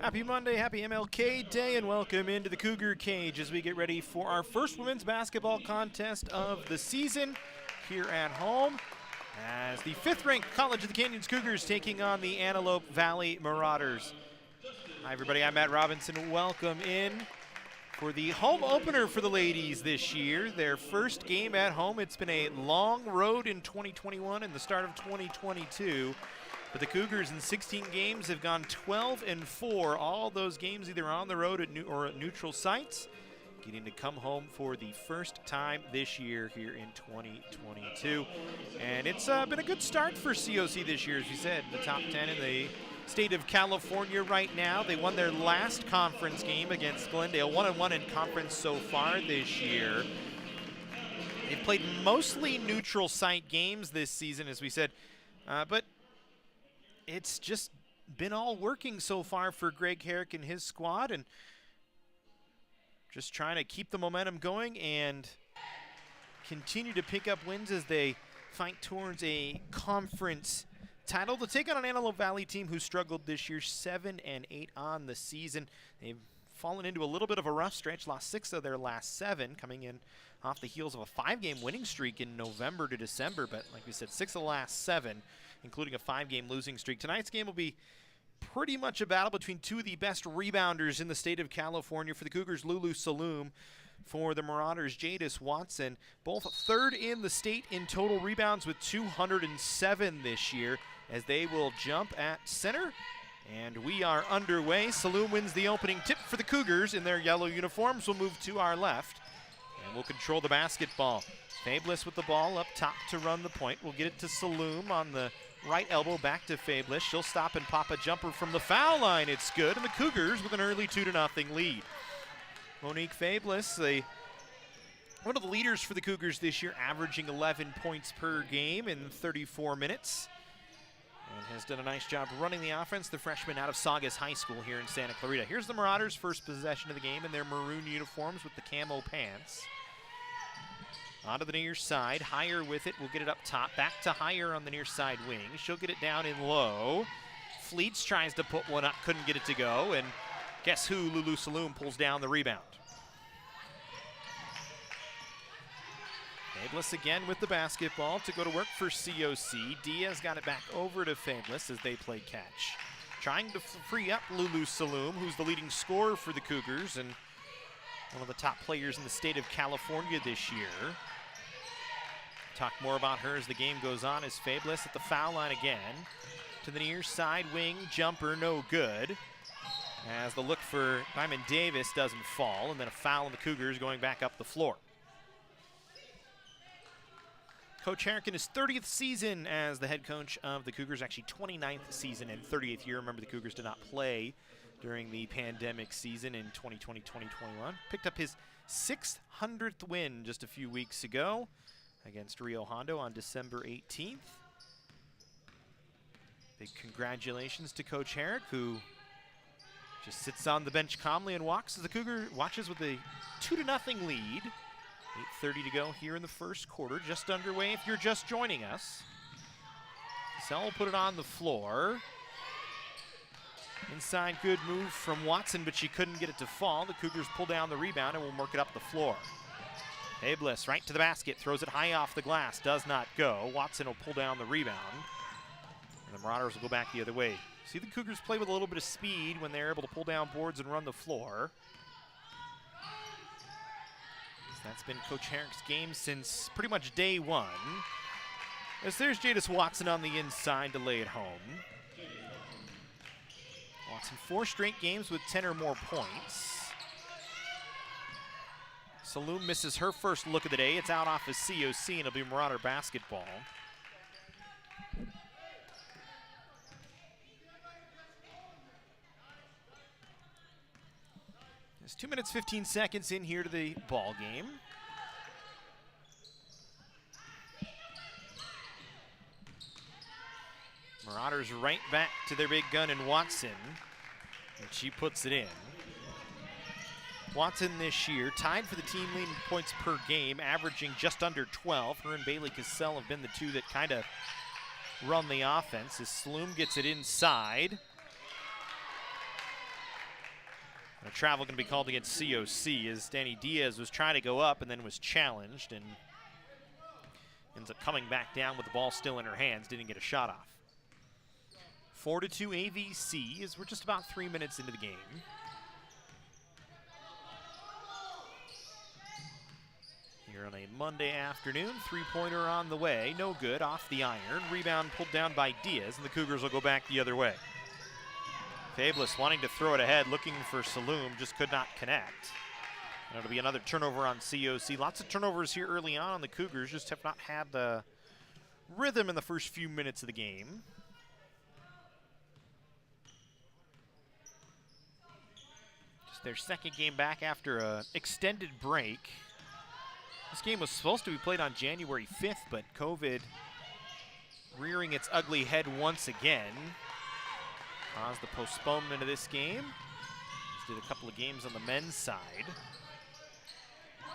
Happy Monday, happy MLK Day, and welcome into the Cougar Cage as we get ready for our first women's basketball contest of the season here at home as the 5th-ranked College of the Canyons Cougars taking on the Antelope Valley Marauders. Hi everybody, I'm Matt Robinson. Welcome in for the home opener for the ladies this year. Their first game at home. It's been a long road in 2021 and the start of 2022. But the Cougars in 16 games have gone 12-4. All those games either on the road or at neutral sites. Getting to come home for the first time this year here in 2022. And it's been a good start for COC this year, as you said. The top 10 in the state of California right now. They won their last conference game against Glendale. 1-1 in conference so far this year. They've played mostly neutral site games this season, as we said. But it's just been all working so far for Greg Herrick and his squad, and just trying to keep the momentum going and continue to pick up wins as they fight towards a conference title to take on an Antelope Valley team who struggled this year, 7-8 on the season. They've fallen into a little bit of a rough stretch, lost 6 of their last 7, coming in off the heels of a 5-game winning streak in November to December, but like we said, 6 of the last 7. Including a 5-game losing streak. Tonight's game will be pretty much a battle between 2 of the best rebounders in the state of California. For the Cougars, Lulu Saloom. For the Marauders, Jadis Watson. Both 3rd in the state in total rebounds with 207 this year, as they will jump at center. And we are underway. Saloom wins the opening tip for the Cougars in their yellow uniforms. We'll move to our left, and we'll control the basketball. Fabulous with the ball up top to run the point. We'll get it to Saloom on the right elbow, back to Fabulous. She'll stop and pop a jumper from the foul line. It's good, and the Cougars with an early 2-0 lead. Monique Fabulous, one of the leaders for the Cougars this year, averaging 11 points per game in 34 minutes. And has done a nice job running the offense, the freshman out of Saugus High School here in Santa Clarita. Here's the Marauders' first possession of the game in their maroon uniforms with the camo pants. Onto the near side, Higher with it, we'll get it up top, back to Higher on the near side wing. She'll get it down in low. Fleets tries to put one up, couldn't get it to go, and guess who? Lulu Saloom pulls down the rebound. Fabulous again with the basketball to go to work for COC. Diaz got it back over to Fabulous as they play catch. Trying to free up Lulu Saloom, who's the leading scorer for the Cougars and one of the top players in the state of California this year. Talk more about her as the game goes on as Fabulous at the foul line again. To the near side wing, jumper, no good. As the look for Diamond Davis doesn't fall, and then a foul on the Cougars going back up the floor. Coach Herrick in his 30th season as the head coach of the Cougars, actually 29th season and 30th year. Remember, the Cougars did not play during the pandemic season in 2020-2021. Picked up his 600th win just a few weeks ago against Rio Hondo on December 18th. Big congratulations to Coach Herrick, who just sits on the bench calmly and walks as the Cougar watches with a 2-0 lead. 8:30 to go here in the first quarter, just underway if you're just joining us. Cassell will put it on the floor. Inside, good move from Watson, but she couldn't get it to fall. The Cougars pull down the rebound and will work it up the floor. Fabulous right to the basket, throws it high off the glass, does not go. Watson will pull down the rebound. And the Marauders will go back the other way. See the Cougars play with a little bit of speed when they're able to pull down boards and run the floor. That's been Coach Herrick's game since pretty much day one. As there's Jadis Watson on the inside to lay it home. Watson 4 straight games with 10 or more points. Saloom misses her first look of the day. It's out off of COC and it'll be Marauder basketball. There's 2 minutes, 15 seconds in here to the ball game. Marauders right back to their big gun in Watson, and she puts it in. Watson this year tied for the team lead in points per game, averaging just under 12. Her and Bailey Cassell have been the two that kind of run the offense as Saloom gets it inside. A travel going to be called against COC as Danny Diaz was trying to go up and then was challenged and ends up coming back down with the ball still in her hands, didn't get a shot off. 4-2 AVC as we're just about 3 minutes into the game. Here on a Monday afternoon, 3-pointer on the way, no good, off the iron. Rebound pulled down by Diaz, and the Cougars will go back the other way. Fabulous wanting to throw it ahead, looking for Saloom, just could not connect. And it'll be another turnover on COC. Lots of turnovers here early on the Cougars, just have not had the rhythm in the first few minutes of the game. Just their second game back after an extended break. This game was supposed to be played on January 5th, but COVID rearing its ugly head once again caused the postponement of this game. Just did a couple of games on the men's side.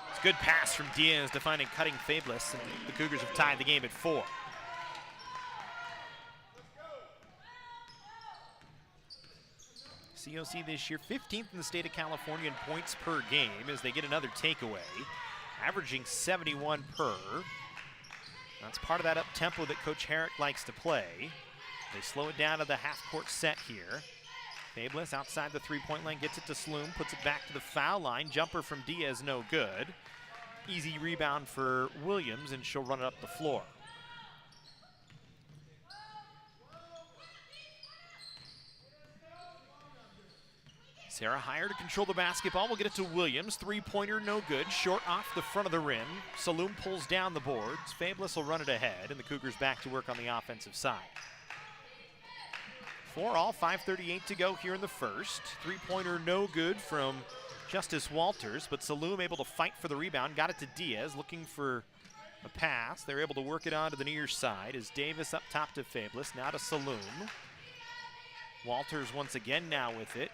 It's a good pass from Diaz to find and cutting Fabulous, and the Cougars have tied the game at 4. COC this year 15th in the state of California in points per game as they get another takeaway, averaging 71 per. That's part of that up-tempo that Coach Herrick likes to play. They slow it down to the half-court set here. Fabulous outside the three-point line, gets it to Saloom, puts it back to the foul line. Jumper from Diaz, no good. Easy rebound for Williams, and she'll run it up the floor. Sarah Heyer to control the basketball. We'll get it to Williams. Three-pointer, no good. Short off the front of the rim. Saloom pulls down the boards. Fabulous will run it ahead, and the Cougars back to work on the offensive side. 4 all, 5:38 to go here in the first. Three-pointer, no good from Justice Walters, but Saloom able to fight for the rebound. Got it to Diaz, looking for a pass. They're able to work it on to the near side as Davis up top to Fabulous. Now to Saloom. Walters once again now with it.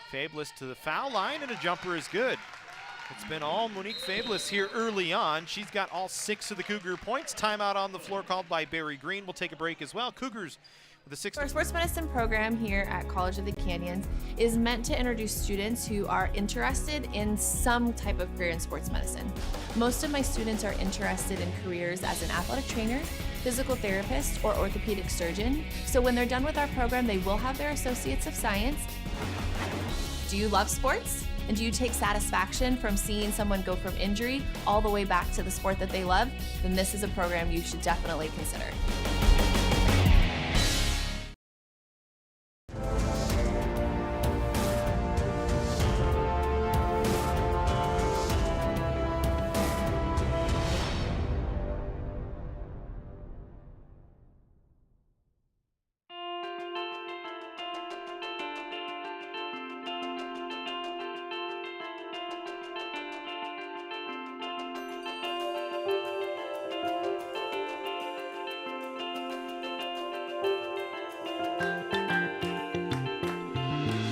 Fabulous to the foul line, and a jumper is good. It's been all Monique Fabulous here early on. She's got all 6 of the Cougar points. Timeout on the floor called by Barry Green. We'll take a break as well. Cougars The 6 Our sports medicine program here at College of the Canyons is meant to introduce students who are interested in some type of career in sports medicine. Most of my students are interested in careers as an athletic trainer, physical therapist, or orthopedic surgeon. So when they're done with our program, they will have their Associates of Science. Do you love sports? And do you take satisfaction from seeing someone go from injury all the way back to the sport that they love? Then this is a program you should definitely consider.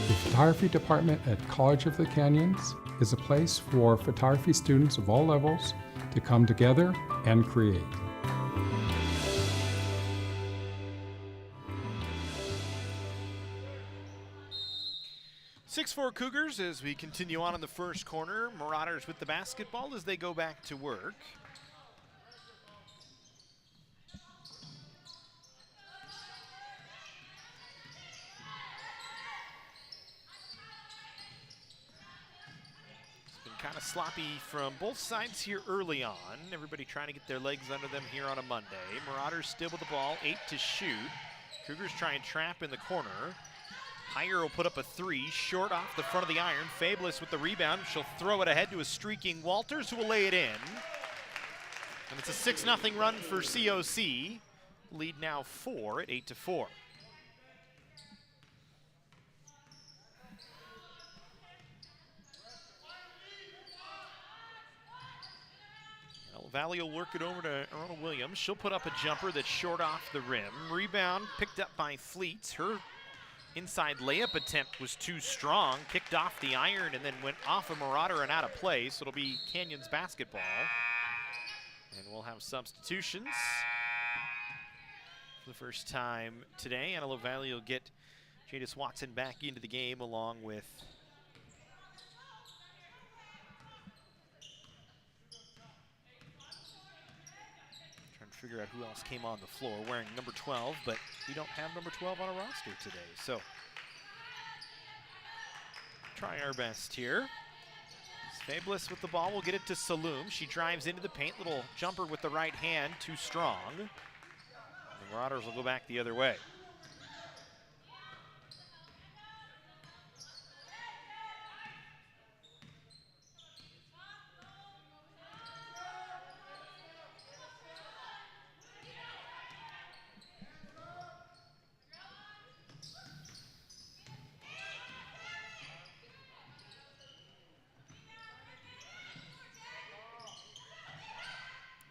The photography department at College of the Canyons is a place for photography students of all levels to come together and create. (6-4) Cougars as we continue on in the first corner. Marauders with the basketball as they go back to work. Kind of sloppy from both sides here early on. Everybody trying to get their legs under them here on a Monday. Marauders still with the ball, 8 to shoot. Cougars try and trap in the corner. Heyer will put up a 3, short off the front of the iron. Fabulous with the rebound. She'll throw it ahead to a streaking Walters, who will lay it in. And it's a 6-0 run for COC. Lead now 4 at 8-4. Valley will work it over to Arnold Williams. She'll put up a jumper that's short off the rim. Rebound picked up by Fleets. Her inside layup attempt was too strong. Kicked off the iron and then went off a Marauder and out of play. So it'll be Canyons basketball. And we'll have substitutions for the first time today. Antelope Valley will get Jadis Watson back into the game along with figure out who else came on the floor wearing number 12, but we don't have number 12 on a roster today. So try our best here. Fabulous with the ball. We'll get it to Saloom. She drives into the paint. Little jumper with the right hand, too strong. The Marauders will go back the other way.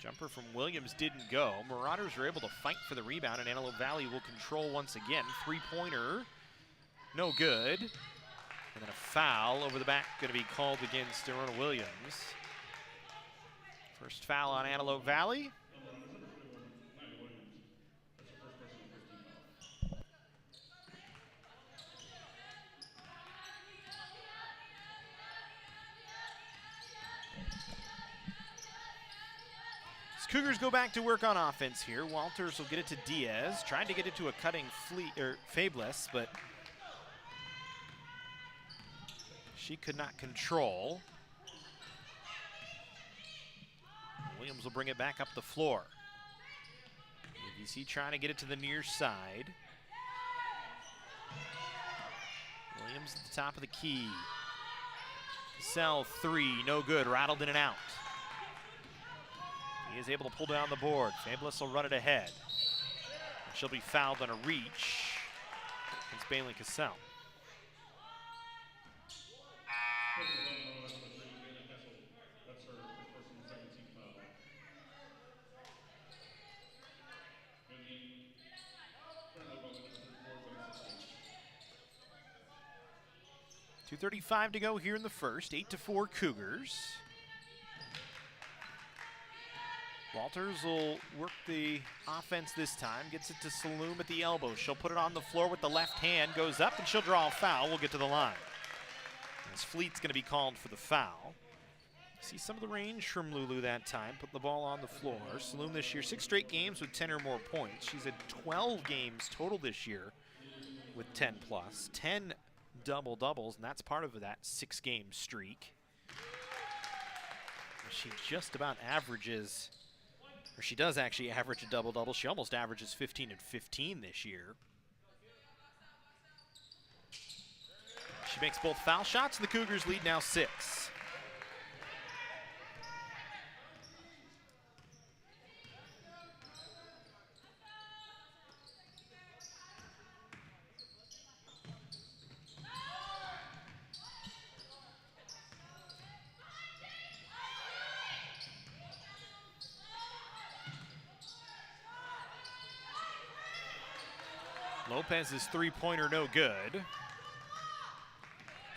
Jumper from Williams didn't go. Marauders are able to fight for the rebound, and Antelope Valley will control once again. Three-pointer, no good. And then a foul over the back going to be called against Arona Williams. First foul on Antelope Valley. Cougars go back to work on offense here. Walters will get it to Diaz, trying to get it to a cutting Fabulous, but she could not control. Williams will bring it back up the floor. ABC trying to get it to the near side. Williams at the top of the key. Cassell 3, no good, rattled in and out. He is able to pull down the board. Fabulous will run it ahead. And she'll be fouled on a reach against Bailey Cassell. That's her first and second team foul. 2:35 to go here in the first. 8-4 Cougars. Walters will work the offense this time, gets it to Saloom at the elbow. She'll put it on the floor with the left hand, goes up, and she'll draw a foul. We'll get to the line. As Fleet's going to be called for the foul. See some of the range from Lulu that time, put the ball on the floor. Saloom this year, 6 straight games with 10 or more points. She's had 12 games total this year with 10 plus, 10 double-doubles, and that's part of that 6-game streak. She just about averages, or she does actually average a double-double. She almost averages 15 and 15 this year. She makes both foul shots, and the Cougars lead now 6. Lopez's three-pointer no good.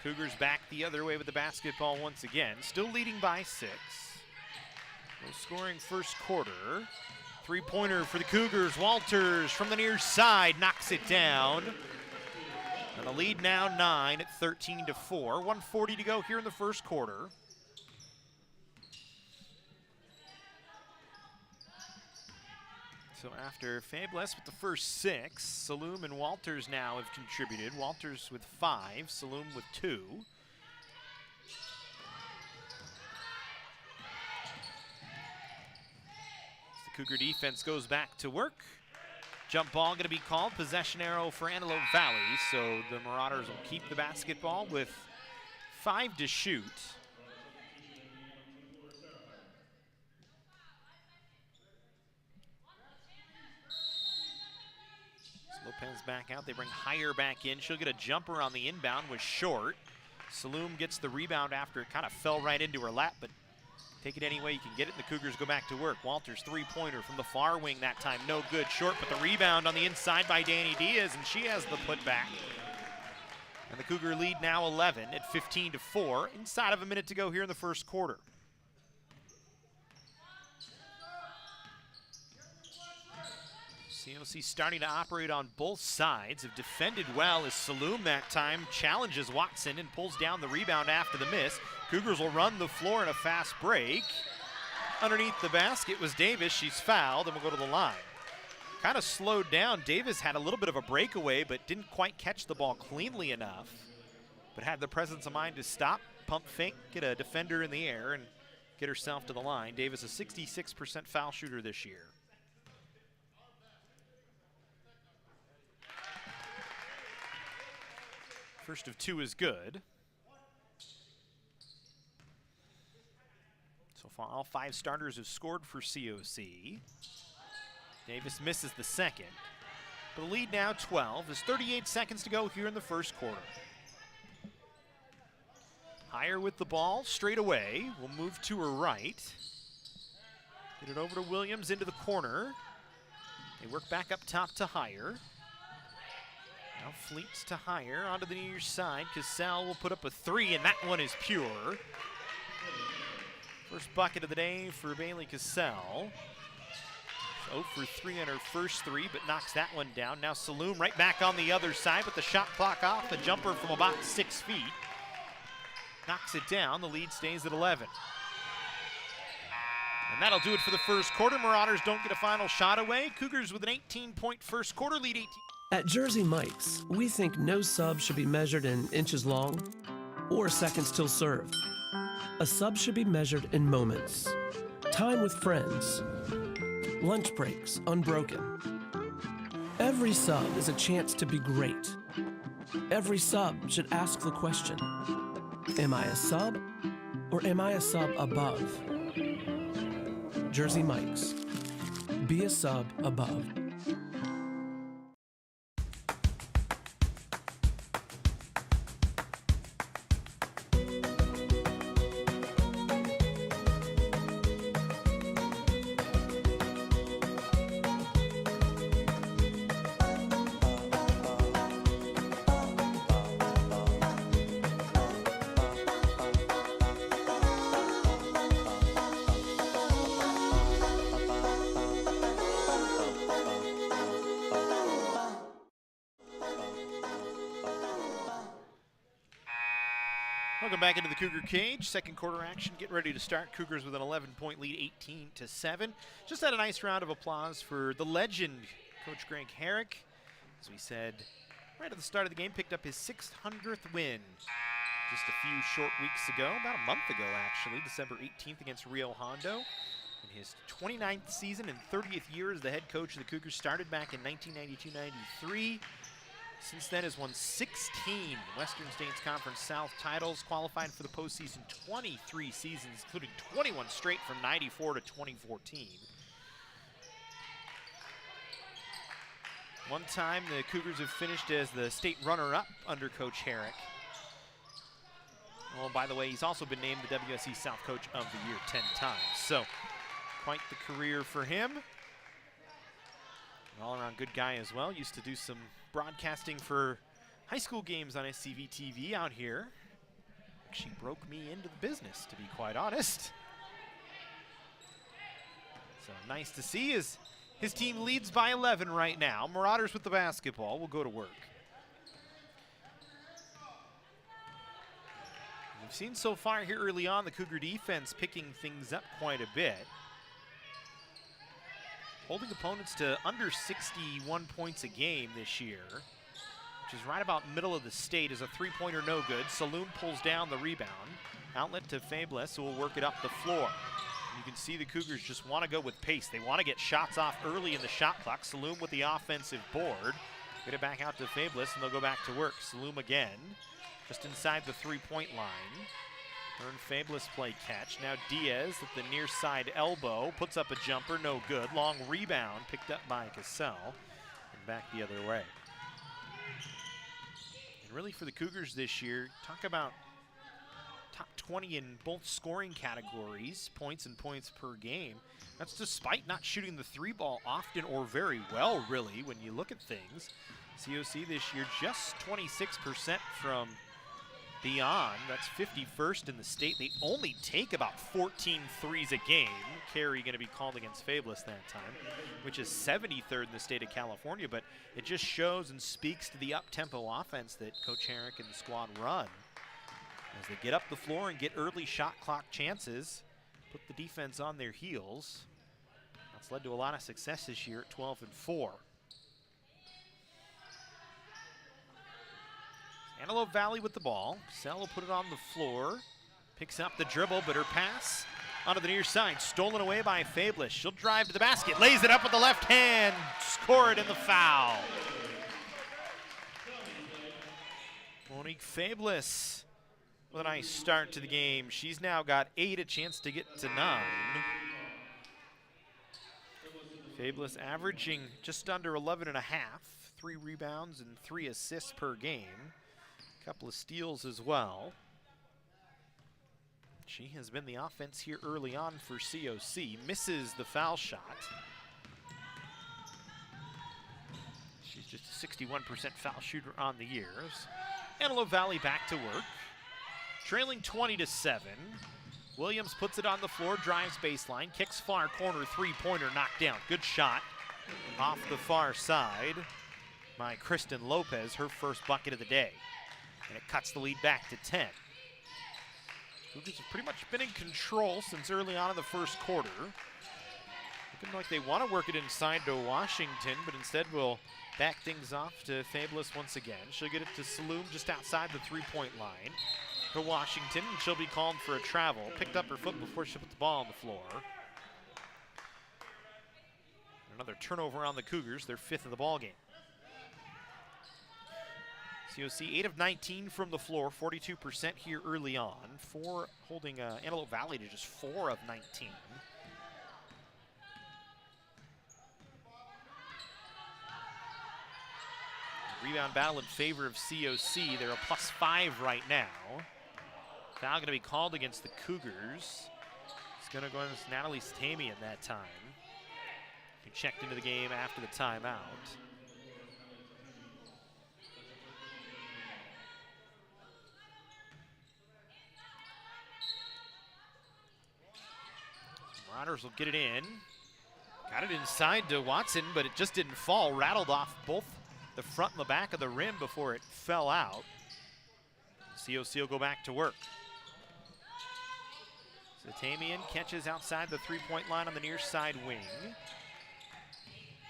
Cougars back the other way with the basketball once again. Still leading by 6. No scoring first quarter. Three-pointer for the Cougars. Walters from the near side knocks it down. And the lead now 9 at 13-4. 1:40 to go here in the first quarter. So after Fabulous with the first 6, Saloom and Walters now have contributed. Walters with 5, Saloom with 2. The Cougar defense goes back to work. Jump ball going to be called. Possession arrow for Antelope Valley. So the Marauders will keep the basketball with 5 to shoot. Lopez back out. They bring Higher back in. She'll get a jumper on the inbound, was short. Saloom gets the rebound after it kind of fell right into her lap, but take it any way you can get it. The Cougars go back to work. Walters three-pointer from the far wing that time. No good. Short, but the rebound on the inside by Danny Diaz, and she has the putback. And the Cougar lead now 11 at 15-4. Inside of a minute to go here in the first quarter. COC starting to operate on both sides. Have defended well as Saloom that time challenges Watson and pulls down the rebound after the miss. Cougars will run the floor in a fast break. Underneath the basket was Davis. She's fouled and will go to the line. Kind of slowed down. Davis had a little bit of a breakaway but didn't quite catch the ball cleanly enough. But had the presence of mind to stop, pump fake, get a defender in the air and get herself to the line. Davis a 66% foul shooter this year. First of 2 is good. So far, all 5 starters have scored for COC. Davis misses the second. But the lead now 12. There's 38 seconds to go here in the first quarter. Higher with the ball, straight away. Will move to her right. Get it over to Williams into the corner. They work back up top to Higher. Now Fleets to Higher, onto the near side. Cassell will put up a 3, and that one is pure. First bucket of the day for Bailey Cassell. 0 for 3 on her first 3, but knocks that one down. Now Saloom right back on the other side, but the shot clock off. A jumper from about 6 feet. Knocks it down. The lead stays at 11. And that'll do it for the first quarter. Marauders don't get a final shot away. Cougars with an 18-point first quarter lead. 18. At Jersey Mike's, we think no sub should be measured in inches long or seconds till served. A sub should be measured in moments, time with friends, lunch breaks unbroken. Every sub is a chance to be great. Every sub should ask the question, am I a sub or am I a sub above? Jersey Mike's, be a sub above. back into the Cougar cage. Second quarter action, getting ready to start. Cougars with an 11-point lead, 18-7. Just had a nice round of applause for the legend, Coach Greg Herrick. As we said, right at the start of the game, picked up his 600th win just a few short weeks ago, about a month ago actually, December 18th against Rio Hondo. In his 29th season and 30th year as the head coach of the Cougars, started back in 1992-93. Since then has won 16 Western States Conference South titles, qualified for the postseason 23 seasons, including 21 straight from 94 to 2014. One time the Cougars have finished as the state runner-up under Coach Herrick. Oh, by the way, he's also been named the WSC-South Coach of the Year 10 times. So, quite the career for him. An all-around good guy as well. Used to do some broadcasting for high school games on SCV TV out here. Actually broke me into the business, to be quite honest. So nice to see as his team leads by 11 right now. Marauders with the basketball will go to work. We've seen so far here early on the Cougar defense picking things up quite a bit. Holding opponents to under 61 points a game this year, which is right about middle of the state. As a three-pointer no good. Saloon pulls down the rebound. Outlet to Fables, who will work it up the floor. And you can see the Cougars just want to go with pace. They want to get shots off early in the shot clock. Saloon with the offensive board. Get it back out to Fables, and they'll go back to work. Saloon again, just inside the three-point line. Earn Fables play catch. Now Diaz at the near side elbow. Puts up a jumper, no good. Long rebound picked up by Cassell. And back the other way. And really for the Cougars this year, talk about top 20 in both scoring categories, points and points per game. That's despite not shooting the three ball often or very well, really, when you look at things. COC this year just 26% from beyond. That's 51st in the state. They only take about 14 threes a game. Carry going to be called against Fables that time, which is 73rd in the state of California, but it just shows and speaks to the up-tempo offense that Coach Herrick and the squad run. As they get up the floor and get early shot clock chances, put the defense on their heels. That's led to a lot of success this year at 12-4. Antelope Valley with the ball. Sell will put it on the floor. Picks up the dribble, but her pass onto the near side. Stolen away by Fables. She'll drive to the basket. Lays it up with the left hand. Score it in the foul. Monique Fables with a nice start to the game. She's now got 8, a chance to get to 9. Fables averaging just under 11.5. 3 rebounds and 3 assists per game. Couple of steals as well. She has been the offense here early on for COC. Misses the foul shot. She's just a 61% foul shooter on the years. Antelope Valley back to work. Trailing 20-7. Williams puts it on the floor, drives baseline, kicks far corner, three-pointer knocked down. Good shot off the far side by Kristen Lopez, her first bucket of the day. And it cuts the lead back to 10. Cougars have pretty much been in control since early on in the first quarter. Looking like they want to work it inside to Washington, but instead will back things off to Fables once again. She'll get it to Saloon just outside the three-point line. To Washington, and she'll be called for a travel. Picked up her foot before she put the ball on the floor. Another turnover on the Cougars, their 5th of the ball game. COC 8 of 19 from the floor, 42% here early on. Holding Antelope Valley to just 4 of 19. Rebound battle in favor of COC. They're a +5 right now. Foul going to be called against the Cougars. It's going to go against Natalie Stamian that time. He checked into the game after the timeout. Marauders will get it in. Got it inside to Watson, but it just didn't fall. Rattled off both the front and the back of the rim before it fell out. COC will go back to work. Zatamian catches outside the three-point line on the near side wing.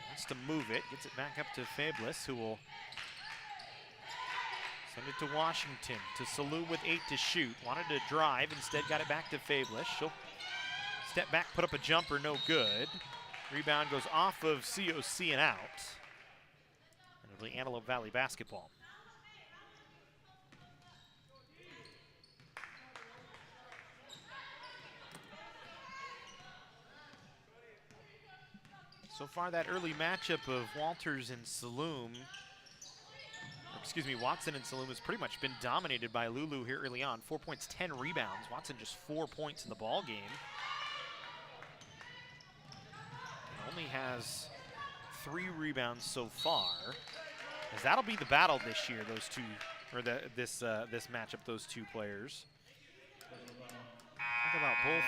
Wants to move it, gets it back up to Fablis, who will send it to Washington, to Saloom with 8 to shoot. Wanted to drive, instead got it back to Fablis. She'll step back, put up a jumper, no good. Rebound goes off of COC and out. And it'll be Antelope Valley basketball. So far, that early matchup of Walters and Saloom, Watson and Saloom has pretty much been dominated by Lulu here early on. 4 points, 10 rebounds. Watson just 4 points in the ball game. And only has 3 rebounds so far. As that'll be the battle this year, those two, or this matchup, those two players. Talk about both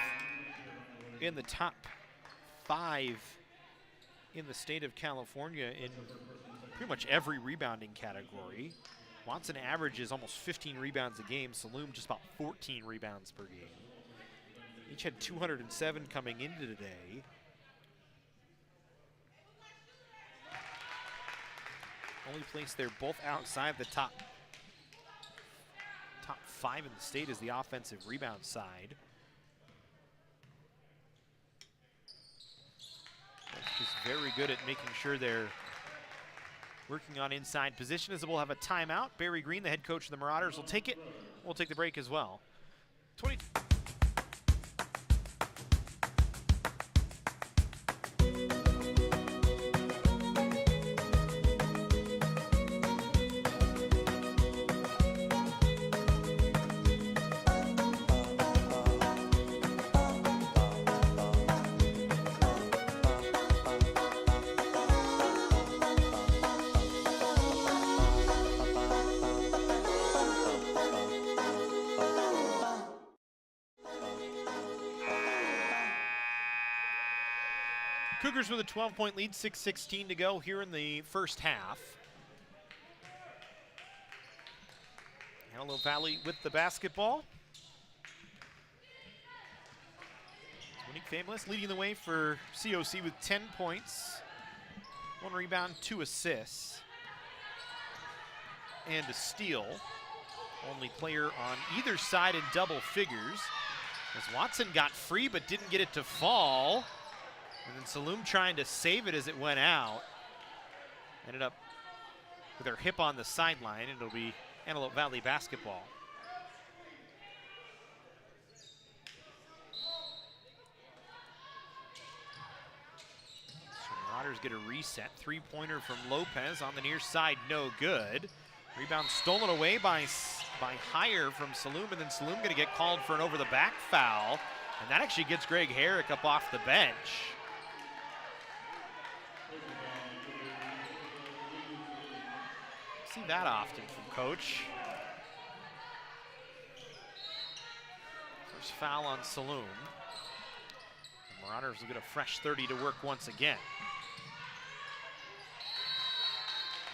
in the top 5 in the state of California in pretty much every rebounding category. Watson averages almost 15 rebounds a game. Saloom just about 14 rebounds per game. Each had 207 coming into today. Only place they're both outside the top 5 in the state is the offensive rebound side. Just very good at making sure they're working on inside position, as we'll have a timeout. Barry Green, the head coach of the Marauders, will take it. We'll take the break as well. 20. Cougars with a 12-point lead, 6:16 to go here in the first half. Antelope Valley with the basketball. Monique Fablis leading the way for COC with 10 points, 1 rebound, 2 assists, and a steal. Only player on either side in double figures, as Watson got free but didn't get it to fall. And then Saloom trying to save it as it went out. Ended up with her hip on the sideline, and it'll be Antelope Valley basketball. So Marauders get a reset. 3-pointer from Lopez on the near side, no good. Rebound stolen away by Heyer from Saloom, and then Saloom going to get called for an over-the-back foul. And that actually gets Greg Herrick up off the bench. See that often from Coach. First foul on Saloom. The Marauders will get a fresh 30 to work once again.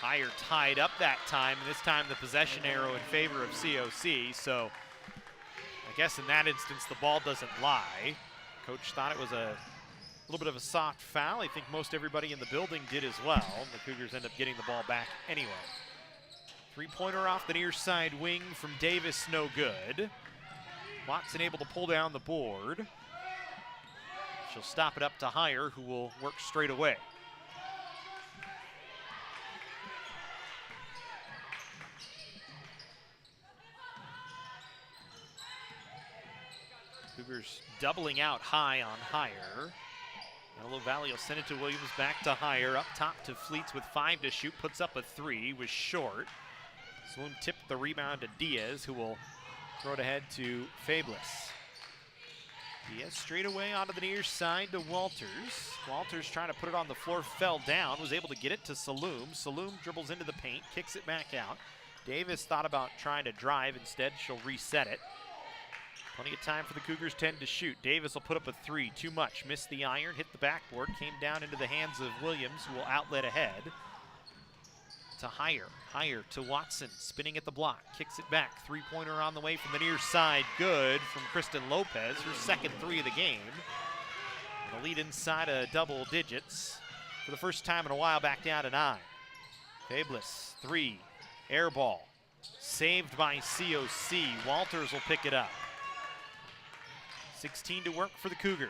Heyer tied up that time, and this time the possession arrow in favor of COC, so I guess in that instance the ball doesn't lie. Coach thought it was a little bit of a soft foul. I think most everybody in the building did as well. The Cougars end up getting the ball back anyway. 3-pointer off the near side wing from Davis, no good. Watson able to pull down the board. She'll stop it up to Heyer, who will work straight away. Cougars doubling out high on Heyer. Antelope Valley will send it to Williams, back to Heyer, up top to Fleets with 5 to shoot, puts up a 3, was short. Saloom tipped the rebound to Diaz, who will throw it ahead to Fablis. Diaz straight away onto the near side to Walters. Walters trying to put it on the floor, fell down, was able to get it to Saloom. Saloom dribbles into the paint, kicks it back out. Davis thought about trying to drive, instead she'll reset it. Plenty of time for the Cougars, 10 to shoot. Davis will put up a 3, too much. Missed the iron, hit the backboard, came down into the hands of Williams, who will outlet ahead. to Higher to Watson, spinning at the block, kicks it back. Three-pointer on the way from the near side, good from Kristen Lopez, her second three of the game. And the lead inside of double digits for the first time in a while, back down to 9. Fabulous, three, air ball, saved by COC. Walters will pick it up. 16 to work for the Cougars.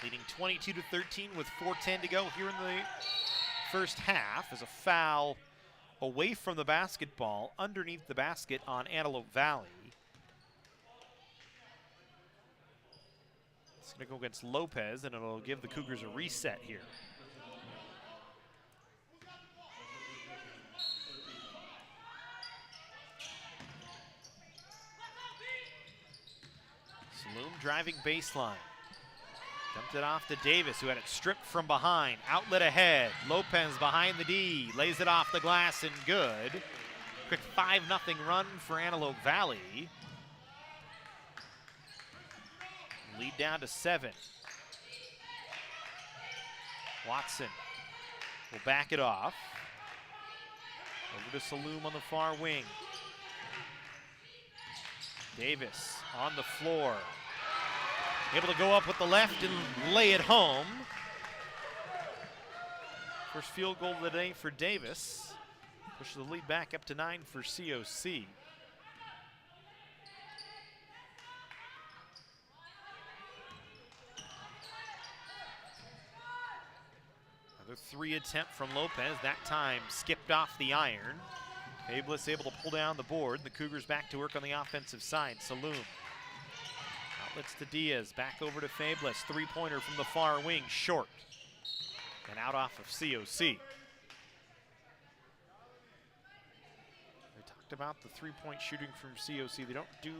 Leading 22-13 with 4:10 to go here in the first half, as a foul away from the basketball underneath the basket on Antelope Valley. It's going to go against Lopez, and it'll give the Cougars a reset here. Saloom driving baseline. Dumped it off to Davis, who had it stripped from behind. Outlet ahead. Lopez behind the D. Lays it off the glass and good. Quick 5-0 run for Antelope Valley. Lead down to 7. Watson will back it off. Over to Saloom on the far wing. Davis on the floor. Able to go up with the left and lay it home. First field goal of the day for Davis. Pushes the lead back up to 9 for COC. Another three attempt from Lopez, that time skipped off the iron. Fabulous able to pull down the board. The Cougars back to work on the offensive side. Saloom. Outlets to Diaz, back over to Fabulous. Three-pointer from the far wing, short. And out off of COC. We talked about the three-point shooting from COC. They don't do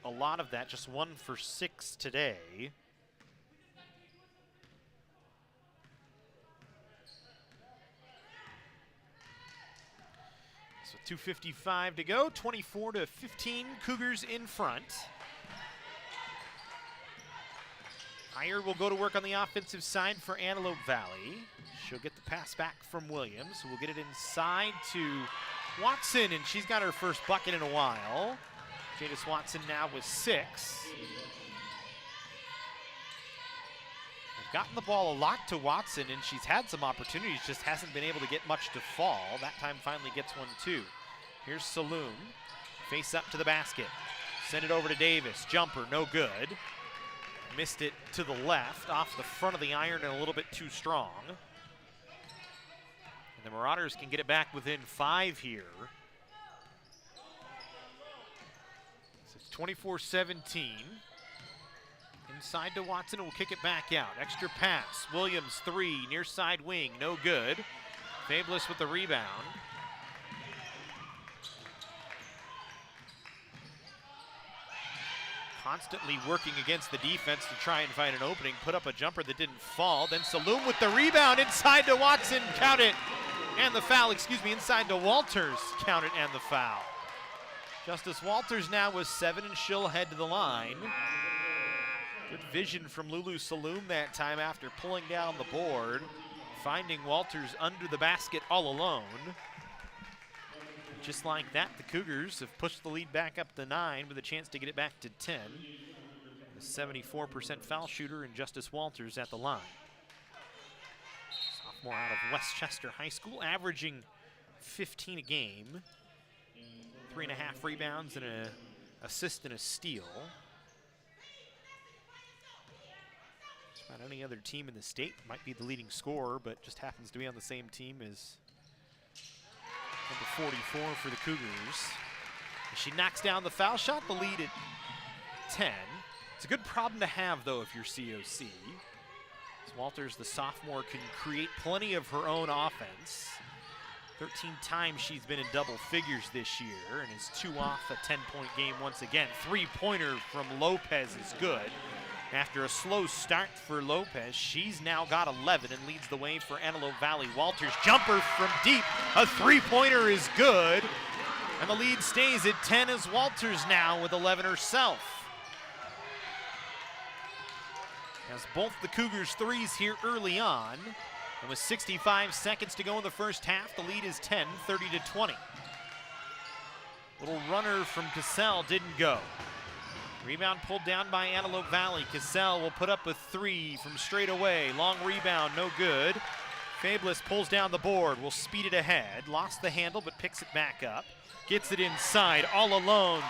a lot of that, just 1 for 6 today. So 2:55 to go, 24-15, Cougars in front. Higher will go to work on the offensive side for Antelope Valley. She'll get the pass back from Williams, who will get it inside to Watson, and she's got her first bucket in a while. Jadis Watson now with 6. They've gotten the ball a lot to Watson, and she's had some opportunities, just hasn't been able to get much to fall. That time finally gets one too. Here's Saloom, face up to the basket. Send it over to Davis, jumper, no good. Missed it to the left, off the front of the iron and a little bit too strong. And the Marauders can get it back within 5 here. So it's 24-17. Inside to Watson, and will kick it back out. Extra pass, Williams 3, near side wing, no good. Fabulous with the rebound. Constantly working against the defense to try and find an opening, put up a jumper that didn't fall. Then Saloom with the rebound, inside to Watson, count it, and the foul, inside to Walters, count it and the foul. Justice Walters now with 7, and she'll head to the line. Good vision from Lulu Saloom that time after pulling down the board, finding Walters under the basket all alone. Just like that, the Cougars have pushed the lead back up to 9 with a chance to get it back to 10. The 74% foul shooter in Justice Walters at the line. Sophomore out of Westchester High School, averaging 15 a game. 3.5 rebounds and an assist and a steal. Just about any other team in the state might be the leading scorer, but just happens to be on the same team as number 44 for the Cougars. As she knocks down the foul shot, the lead at 10. It's a good problem to have, though, if you're COC. As Walters, the sophomore, can create plenty of her own offense. 13 times she's been in double figures this year and is 2 off a 10-point game once again. Three-pointer from Lopez is good. After a slow start for Lopez, she's now got 11 and leads the way for Antelope Valley. Walters jumper from deep, a three-pointer is good, and the lead stays at 10 as Walters now with 11 herself. As both the Cougars threes here early on, And with 65 seconds to go in the first half, the lead is 10, 30-20. Little runner from Cassell didn't go. Rebound pulled down by Antelope Valley. Cassell will put up a three from straight away. Long rebound, no good. Fabulous pulls down the board, will speed it ahead. Lost the handle, but picks it back up. Gets it inside, all alone.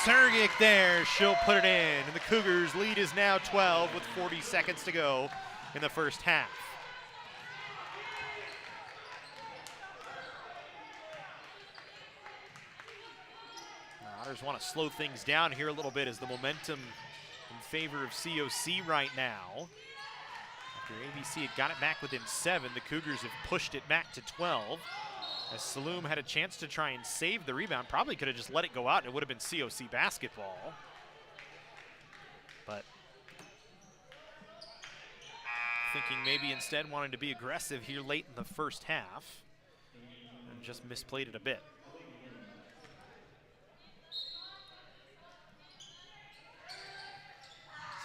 Sergic there, she'll put it in. And the Cougars' lead is now 12 with 40 seconds to go in the first half. Otters want to slow things down here a little bit as the momentum in favor of COC right now. After ABC had got it back within 7, the Cougars have pushed it back to 12. As Saloom had a chance to try and save the rebound, probably could have just let it go out and it would have been COC basketball. But thinking maybe instead wanting to be aggressive here late in the first half and just misplayed it a bit.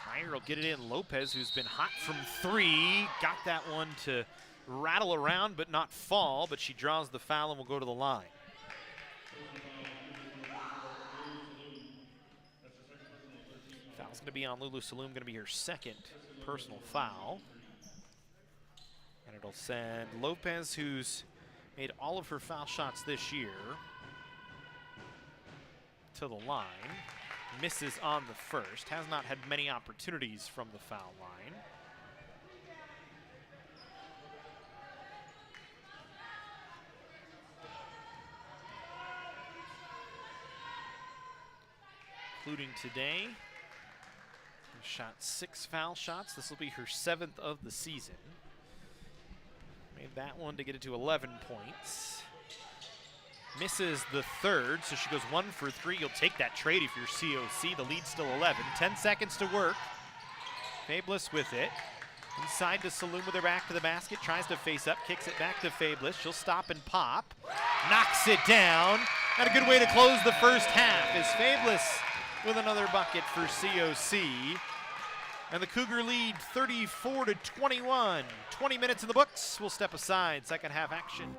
Snyder will get it in. Lopez, who's been hot from 3, got that one to rattle around but not fall, but she draws the foul and will go to the line. Foul's going to be on Lulu Saloom, going to be her second personal foul. And it'll send Lopez, who's made all of her foul shots this year, to the line. Misses on the first, has not had many opportunities from the foul line. Including today, shot 6 foul shots. This will be her 7th of the season. Made that one to get it to 11 points. Misses the third, so she goes 1 for 3. You'll take that trade if you're COC. The lead's still 11. 10 seconds to work. Fabulous with it. Inside to Saloom with her back to the basket. Tries to face up, kicks it back to Fabulous. She'll stop and pop. Knocks it down. And a good way to close the first half is Fabulous with another bucket for COC. And the Cougar lead 34-21. 20 minutes in the books. We'll step aside. Second half action.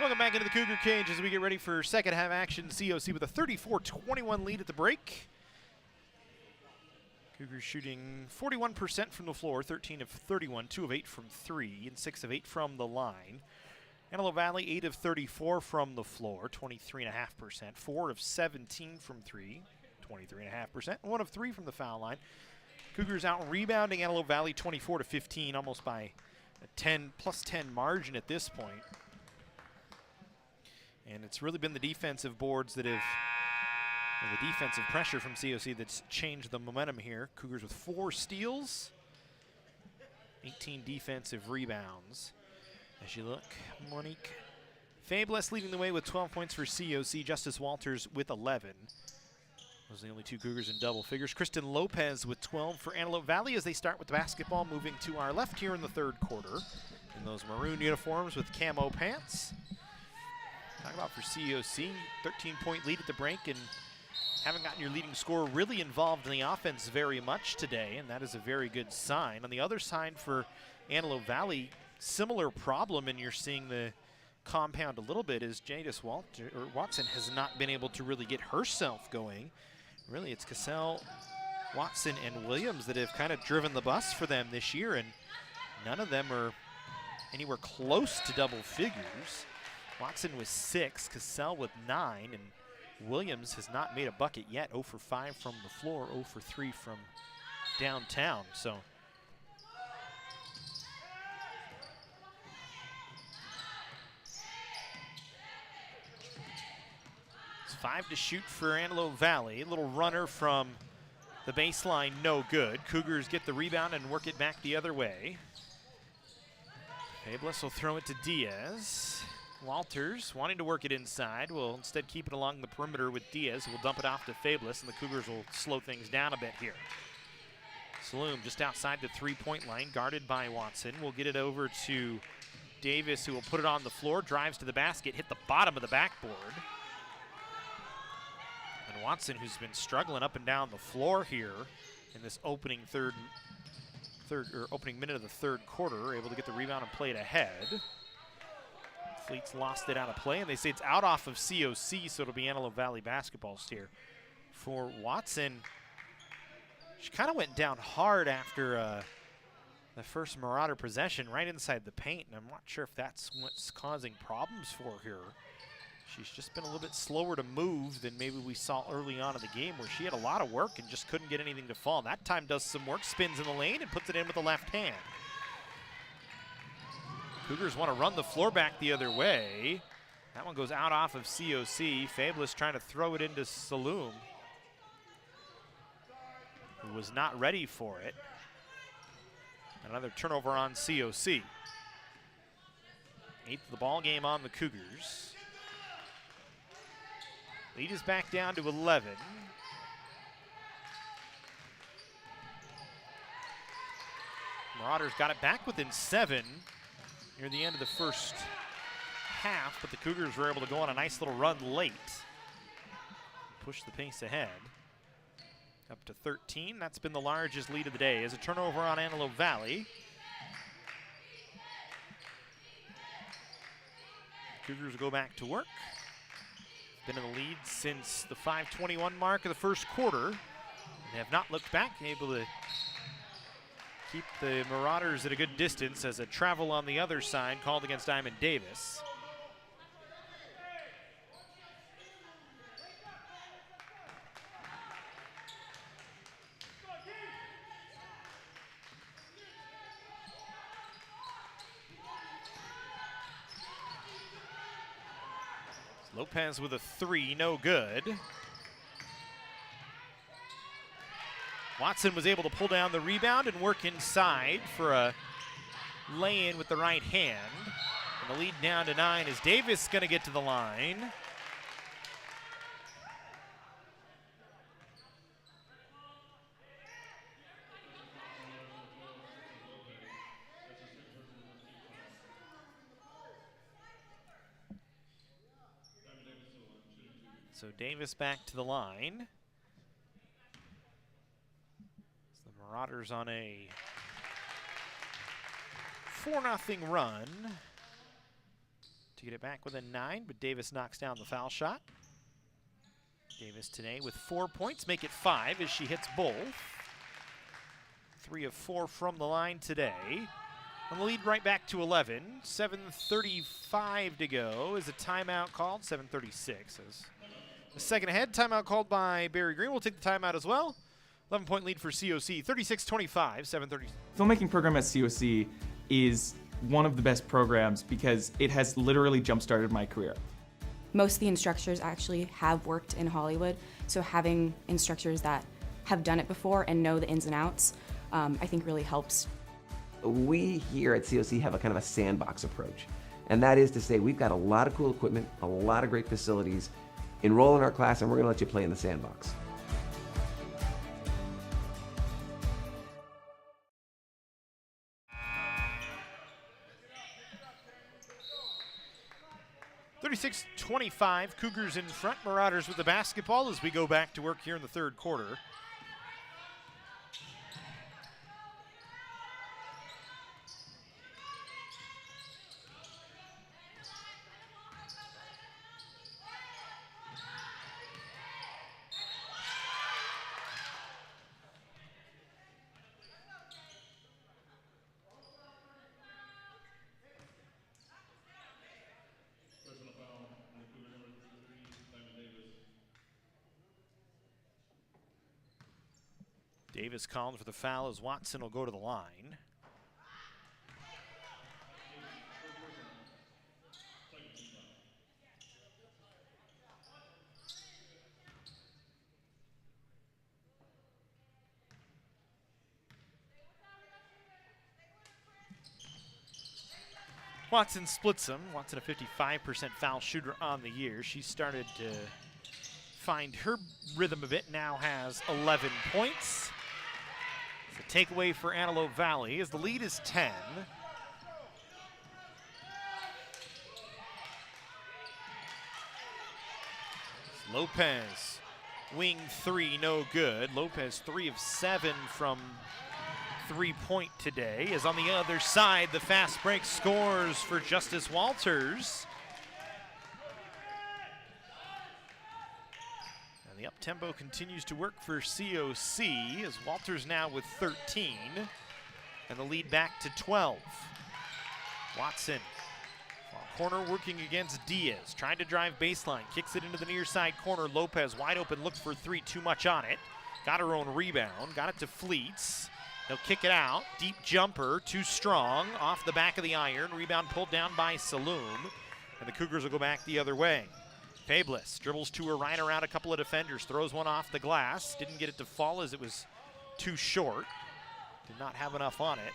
Welcome back into the Cougar Cage as we get ready for second half action. COC with a 34-21 lead at the break. Cougars shooting 41% from the floor, 13 of 31, 2 of 8 from 3, and 6 of 8 from the line. Antelope Valley, 8 of 34 from the floor, 23.5%, 4 of 17 from 3, 23.5%, 1 of 3 from the foul line. Cougars out rebounding Antelope Valley 24-15, almost by a plus 10 margin at this point. And it's really been the defensive boards that have, or the defensive pressure from COC that's changed the momentum here. Cougars with 4 steals, 18 defensive rebounds. As you look, Monique Fables leading the way with 12 points for COC. Justice Walters with 11. Those are the only 2 Cougars in double figures. Kristen Lopez with 12 for Antelope Valley as they start with the basketball, moving to our left here in the third quarter. In those maroon uniforms with camo pants. Talk about for COC, 13-point lead at the break, and haven't gotten your leading scorer really involved in the offense very much today, and that is a very good sign. On the other side for Antelope Valley, similar problem, and you're seeing the compound a little bit, is Jadis Watson has not been able to really get herself going. Really, it's Cassell, Watson, and Williams that have kind of driven the bus for them this year, and none of them are anywhere close to double figures. Watson with 6, Cassell with 9, and Williams has not made a bucket yet. 0 for 5 from the floor, 0 for 3 from downtown. So it's 5 to shoot for Antelope Valley. A little runner from the baseline, no good. Cougars get the rebound and work it back the other way. Fables will throw it to Diaz. Walters wanting to work it inside will instead keep it along the perimeter with Diaz, who will dump it off to Fables, and the Cougars will slow things down a bit here. Saloom just outside the 3-point line, guarded by Watson. We'll get it over to Davis, who will put it on the floor, drives to the basket, hit the bottom of the backboard. And Watson, who's been struggling up and down the floor here in this opening opening minute of the third quarter, able to get the rebound and play it ahead. Fleets lost it out of play, and they say it's out off of COC, so it'll be Antelope Valley basketball here. For Watson, she kind of went down hard after the first Marauder possession right inside the paint, and I'm not sure if that's what's causing problems for her. She's just been a little bit slower to move than maybe we saw early on in the game, where she had a lot of work and just couldn't get anything to fall. That time does some work, spins in the lane, and puts it in with the left hand. Cougars want to run the floor back the other way. That one goes out off of COC. Fables trying to throw it into Saloom, who was not ready for it. Another turnover on COC. 8th of the ball game on the Cougars. Lead is back down to 11. Marauders got it back within 7 near the end of the first half, but the Cougars were able to go on a nice little run late. Push the pace ahead. Up to 13, that's been the largest lead of the day. As a turnover on Antelope Valley. Cougars will go back to work. Been in the lead since the 5:21 mark of the first quarter. They have not looked back, able to keep the Marauders at a good distance as a travel on the other side called against Diamond Davis. Lopez with a 3, no good. Watson was able to pull down the rebound and work inside for a lay-in with the right hand. And the lead down to 9 is Davis going to get to the line. So Davis back to the line. So the Marauders on a 4-0 run. to get it back within 9, but Davis knocks down the foul shot. Davis today with 4 points, make it 5 as she hits both. 3 of 4 from the line today. And the lead right back to 11. 7:35 to go. Is a timeout called? 7:36 is the second ahead. Timeout called by Barry Green. We'll take the timeout as well. 11-point lead for COC. 36-25, 7:30. Filmmaking program at COC is one of the best programs because it has literally jump-started my career. Most of the instructors actually have worked in Hollywood, so having instructors that have done it before and know the ins and outs, I think really helps. We here at COC have a kind of a sandbox approach, and that is to say we've got a lot of cool equipment, a lot of great facilities. Enroll in our class and we're going to let you play in the sandbox. (36-25) Cougars in front. Marauders with the basketball as we go back to work here in the third quarter. Personal foul on the Cougar number 3, Simon Davis. Davis called for the foul as Watson will go to the line. Watson splits them. Watson a 55% foul shooter on the year. She started to find her rhythm a bit, now has 11 points. It's a takeaway for Antelope Valley as the lead is 10. Lopez, wing 3, no good. Lopez 3 of 7 from 3-point today, as on the other side the fast break scores for Justice Walters. And the up-tempo continues to work for COC as Walters now with 13 and the lead back to 12. Watson, corner working against Diaz, trying to drive baseline, kicks it into the near side corner. Lopez wide open, looks for 3, too much on it. Got her own rebound, got it to Fleets. They'll kick it out. Deep jumper, too strong. Off the back of the iron. Rebound pulled down by Saloom. And the Cougars will go back the other way. Fablis dribbles to her right around a couple of defenders. Throws one off the glass. Didn't get it to fall as it was too short. Did not have enough on it.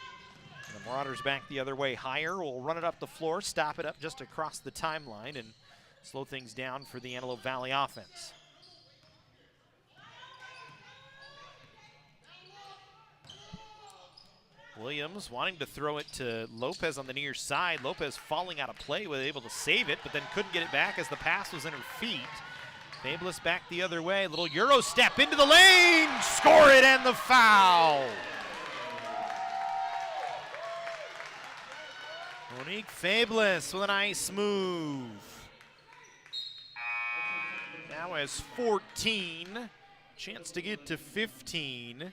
And the Marauders back the other way. Higher will run it up the floor. Stop it up just across the timeline and slow things down for the Antelope Valley offense. Williams wanting to throw it to Lopez on the near side. Lopez falling out of play, was able to save it, but then couldn't get it back as the pass was in her feet. Fablis back the other way. Little Euro step into the lane. Score it and the foul. Monique Fablis with a nice move. Now has 14. Chance to get to 15.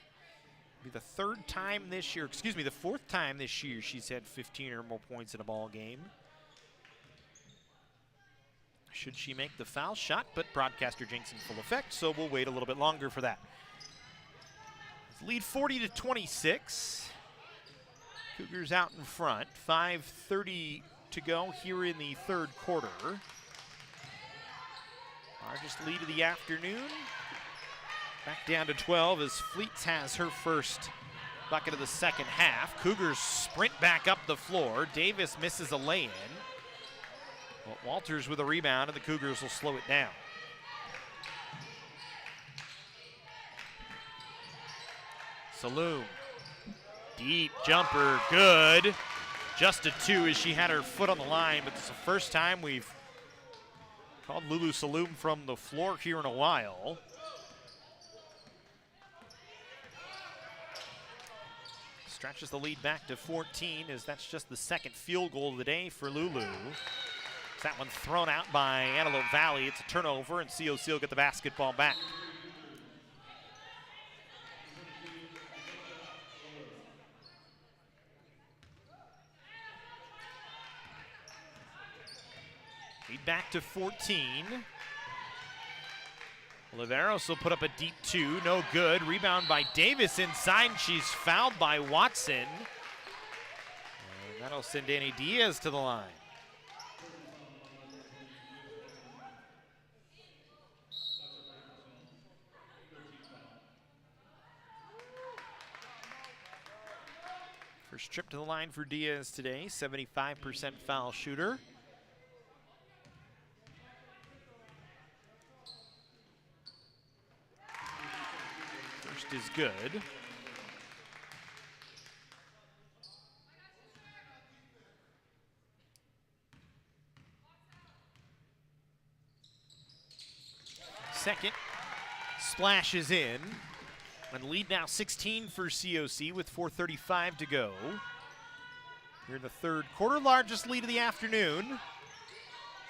Be the third time this year, the fourth time this year she's had 15 or more points in a ball game. Should she make the foul shot, but broadcaster jinx in full effect, so we'll wait a little bit longer for that. Lead 40-26. Cougars out in front. 5:30 to go here in the third quarter. Largest lead of the afternoon. Back down to 12 as Fleets has her first bucket of the second half. Cougars sprint back up the floor. Davis misses a lay-in. Well, Walters with a rebound, and the Cougars will slow it down. Saloom. Deep jumper, good. Just a 2 as she had her foot on the line, but this is the first time we've called Lulu Saloom from the floor here in a while. Stretches the lead back to 14 as that's just the second field goal of the day for Lulu. That one thrown out by Antelope Valley. It's a turnover, and COC will get the basketball back. Lead back to 14. Oliveros will put up a deep two, no good. Rebound by Davis inside, she's fouled by Watson. And that'll send Danny Diaz to the line. First trip to the line for Diaz today, 75% foul shooter. First is good. Second splashes in. And lead now 16 for COC with 4:35 to go. Here in the third quarter, largest lead of the afternoon.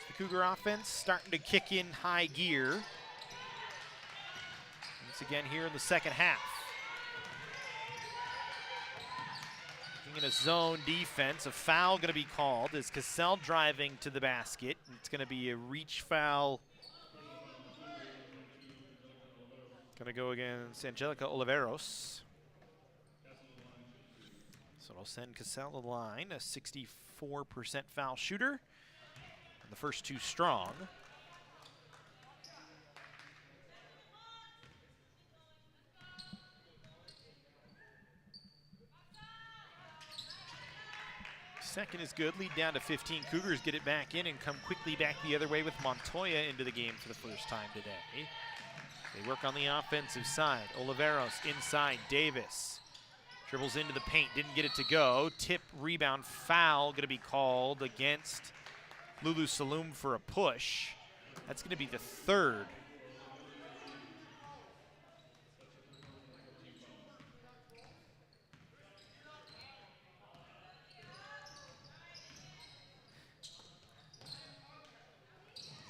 The Cougar offense starting to kick in high gear. Once again here in the second half. In a zone defense, a foul going to be called as Cassell driving to the basket. It's going to be a reach foul. Going to go against Angelica Oliveros. So it'll send Cassell to the line, a 64% foul shooter. And the first two strong. Second is good, lead down to 15. Cougars get it back in and come quickly back the other way with Montoya into the game for the first time today. They work on the offensive side. Oliveros inside, Davis. Dribbles into the paint, didn't get it to go. Tip, rebound, foul gonna be called against Lulu Saloom for a push. That's gonna be the third.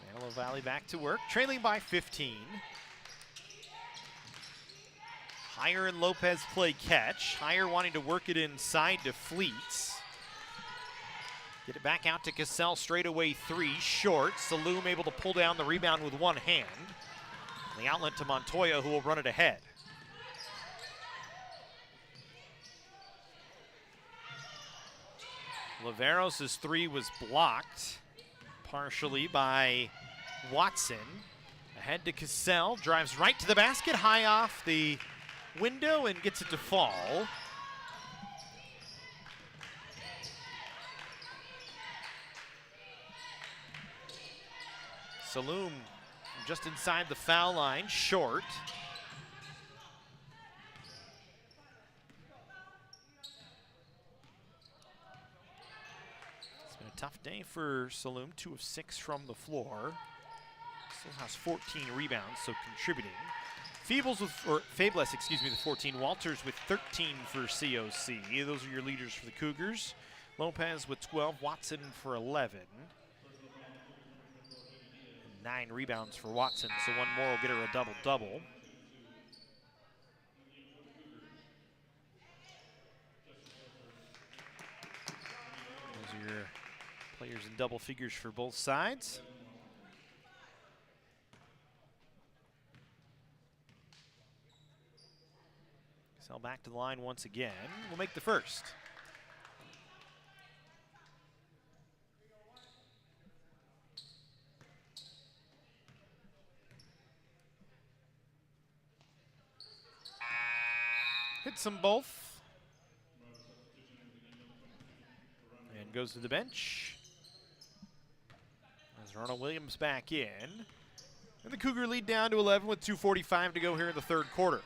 Antelope Valley back to work, trailing by 15. Higher and Lopez play catch. Higher wanting to work it inside to Fleets. Get it back out to Cassell, straightaway three, short. Saloom able to pull down the rebound with one hand. And the outlet to Montoya, who will run it ahead. Oliveros' three was blocked partially by Watson. Ahead to Cassell, drives right to the basket, high off the window and gets it to fall. Saloom just inside the foul line, short. It's been a tough day for Saloom, 2 of 6 from the floor. Still has 14 rebounds, so contributing. Fables, excuse me, the 14. Walters with 13 for COC. Those are your leaders for the Cougars. Lopez with 12, Watson for 11. 9 rebounds for Watson, so one more will get her a double-double. Those are your players in double figures for both sides. Back to the line once again. We'll make the first. Hits them both. And goes to the bench. As Ronald Williams back in. And the Cougar lead down to 11 with 2:45 to go here in the third quarter.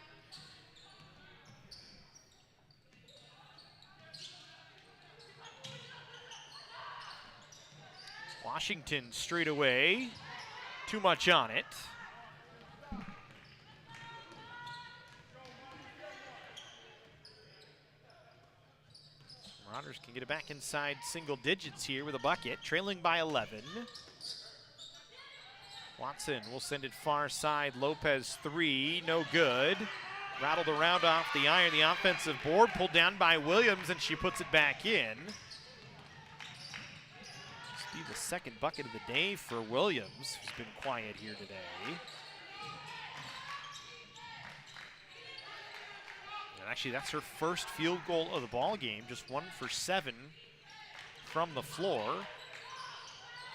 Washington straight away, too much on it. Marauders can get it back inside single digits here with a bucket, trailing by 11. Watson will send it far side. Lopez 3, no good. Rattled around off the iron. The offensive board pulled down by Williams, and she puts it back in. Just be the second bucket of the day for Williams, who's been quiet here today. And actually, that's her first field goal of the ball game, just 1 for 7 from the floor.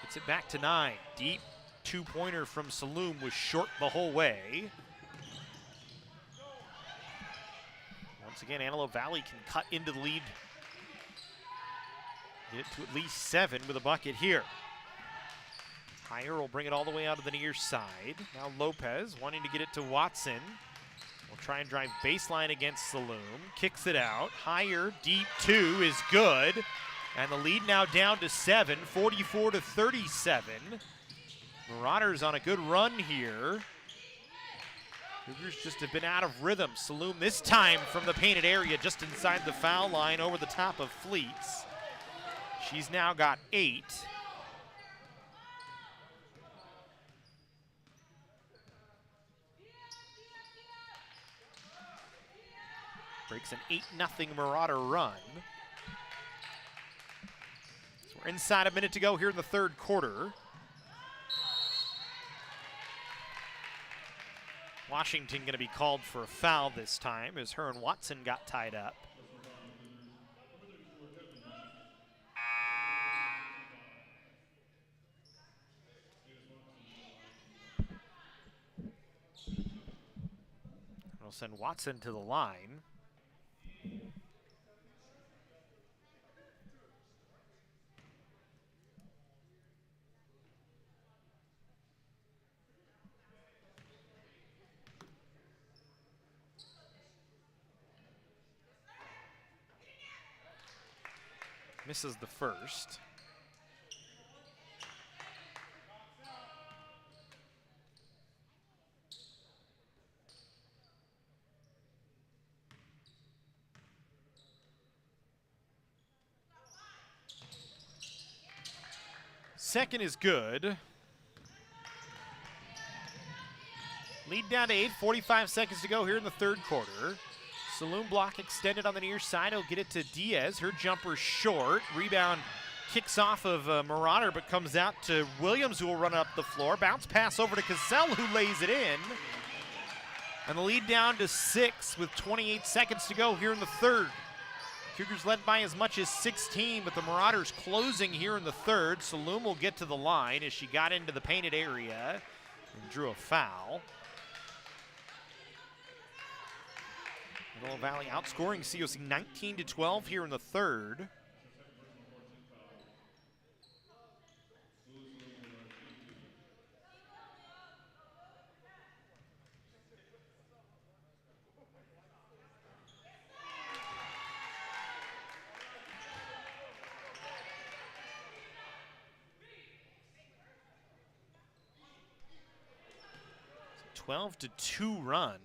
Gets it back to 9. Deep two-pointer from Saloom was short the whole way. Once again, Antelope Valley can cut into the lead. Get it to at least 7 with a bucket here. Heyer will bring it all the way out to the near side. Now Lopez wanting to get it to Watson. Will try and drive baseline against Saloom. Kicks it out. Heyer, deep 2 is good. And the lead now down to 7, 44-37. Marauders on a good run here. Cougars just have been out of rhythm. Saloom this time from the painted area just inside the foul line over the top of Fleets. She's now got 8. Breaks an 8-0 Marauder run. So we're inside a minute to go here in the third quarter. Washington going to be called for a foul this time as her and Watson got tied up. We'll send Watson to the line. Misses the first. Second is good. Lead down to 8, 45 seconds to go here in the third quarter. Saloom block extended on the near side. He'll get it to Diaz. Her jumper short. Rebound kicks off of Marauder, but comes out to Williams, who will run up the floor. Bounce pass over to Cassell, who lays it in. And the lead down to 6 with 28 seconds to go here in the third. Cougars led by as much as 16, but the Marauders closing here in the third. Saloom will get to the line as she got into the painted area and drew a foul. Antelope Valley outscoring COC 19-12 here in the third. It's a 12-2 run.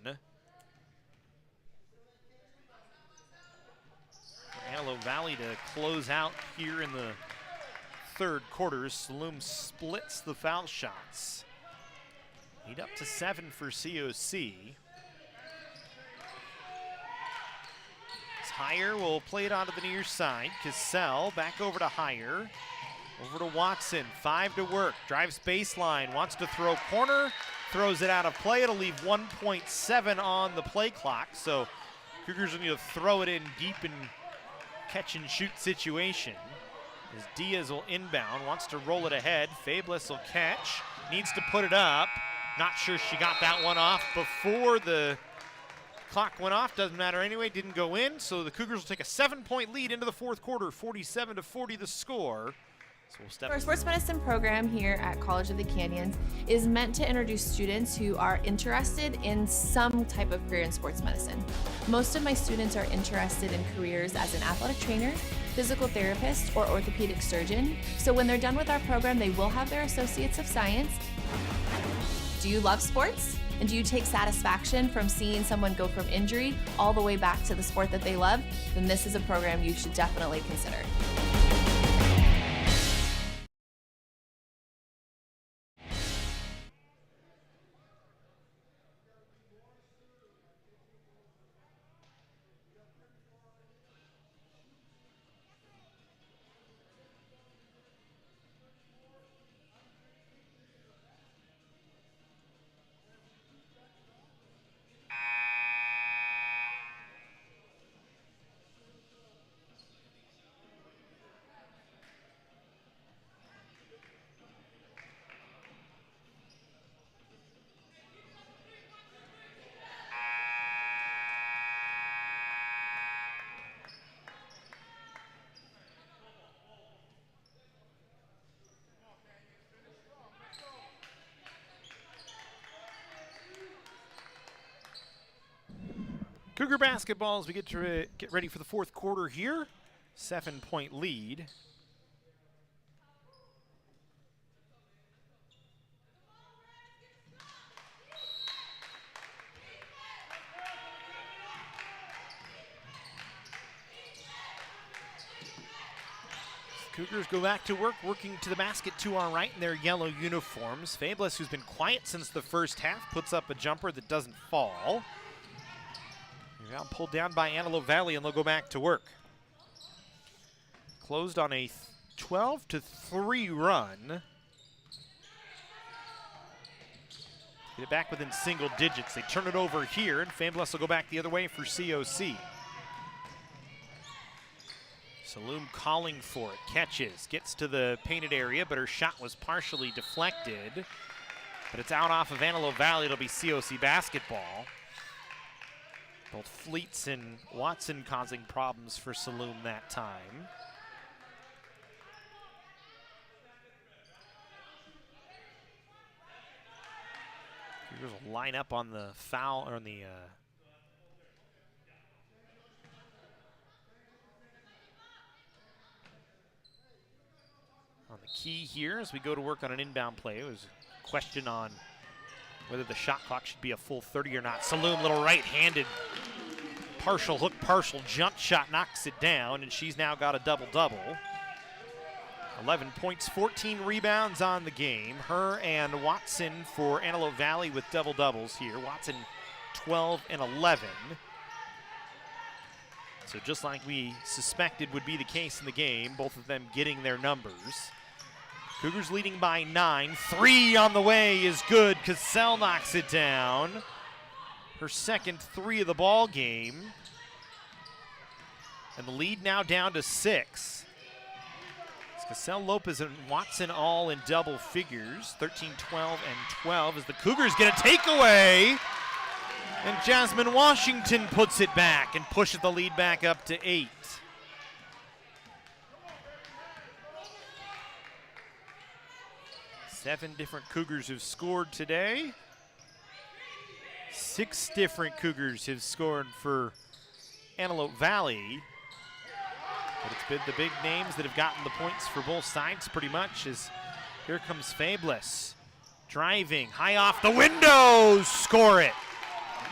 Antelope Valley to close out here in the third quarter. Saloom splits the foul shots. Lead up to 7 for COC. Heyer will play it onto the near side. Cassell back over to Heyer. Over to Watson, 5 to work. Drives baseline, wants to throw corner. Throws it out of play. It'll leave 1.7 on the play clock. So Cougars will need to throw it in deep and catch and shoot situation. As Diaz will inbound, wants to roll it ahead. Fabulous will catch, needs to put it up. Not sure she got that one off before the clock went off. Doesn't matter anyway, didn't go in. So the Cougars will take a 7-point lead into the fourth quarter, 47-40 the score. So we'll step. Our sports medicine program here at College of the Canyons is meant to introduce students who are interested in some type of career in sports medicine. Most of my students are interested in careers as an athletic trainer, physical therapist, or orthopedic surgeon. So when they're done with our program, they will have their Associates of Science. Do you love sports? And do you take satisfaction from seeing someone go from injury all the way back to the sport that they love? Then this is a program you should definitely consider. Cougar basketball as we get ready for the fourth quarter here. 7-point lead. Cougars go back to work, working to the basket to our right in their yellow uniforms. Fabulous, who's been quiet since the first half, puts up a jumper that doesn't fall. Now pulled down by Antelope Valley, and they'll go back to work. Closed on a 12-3 run. Get it back within single digits. They turn it over here, and Fabulous will go back the other way for COC. Saloom calling for it, catches, gets to the painted area, but her shot was partially deflected. But it's out off of Antelope Valley. It'll be COC basketball. Both Fleets and Watson causing problems for Saloom that time. Cougars will line up on the foul, or on the key here as we go to work on an inbound play. It was a question on whether the shot clock should be a full 30 or not. Saloom, little right-handed partial hook, partial jump shot, knocks it down, and she's now got a double-double. 11 points, 14 rebounds on the game. Her and Watson for Antelope Valley with double-doubles here. Watson 12 and 11. So just like we suspected would be the case in the game, both of them getting their numbers. Cougars leading by 9. 3 on the way is good. Cassell knocks it down. Her second 3 of the ball game. And the lead now down to 6. Cassell, Lopez, and Watson all in double figures. 13, 12, and 12 as the Cougars get a takeaway. And Jasmine Washington puts it back and pushes the lead back up to 8. Seven different Cougars have scored today. 6 different Cougars have scored for Antelope Valley. But it's been the big names that have gotten the points for both sides pretty much, as here comes Fabulous. Driving, high off the window, score it.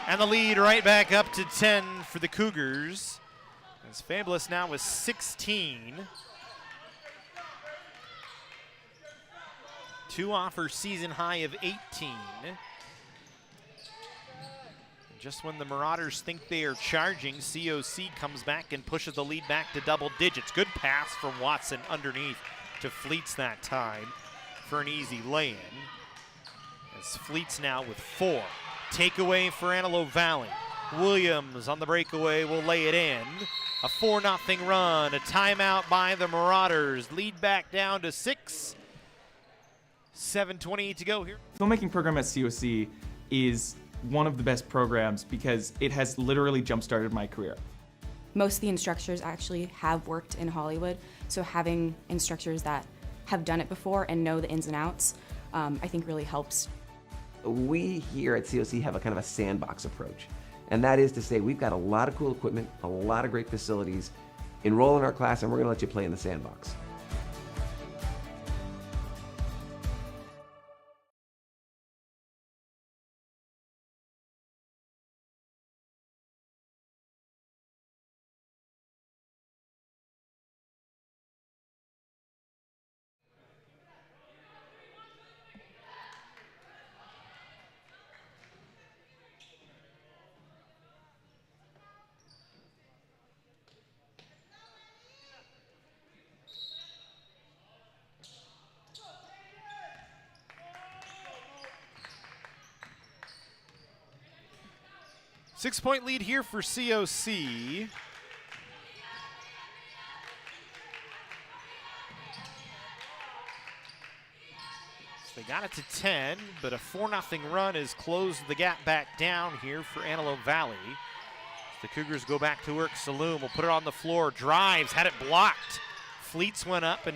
And the lead right back up to 10 for the Cougars. As Fabulous now with 16. 2 off her season high of 18. Just when the Marauders think they are charging, COC comes back and pushes the lead back to double digits. Good pass from Watson underneath to Fleets that time for an easy lay-in. As Fleets now with 4. Takeaway for Antelope Valley. Williams on the breakaway will lay it in. A 4-0 run, a timeout by the Marauders. Lead back down to 6. 7:28 to go here. Filmmaking program at COC is one of the best programs because it has literally jump-started my career. Most of the instructors actually have worked in Hollywood, so having instructors that have done it before and know the ins and outs, I think really helps. We here at COC have a kind of a sandbox approach. And that is to say we've got a lot of cool equipment, a lot of great facilities. Enroll in our class and we're going to let you play in the sandbox. 6-point lead here for COC. They got it to 10, but a 4-0 run has closed the gap back down here for Antelope Valley. The Cougars go back to work. Saloom will put it on the floor, drives, had it blocked. Fleets went up and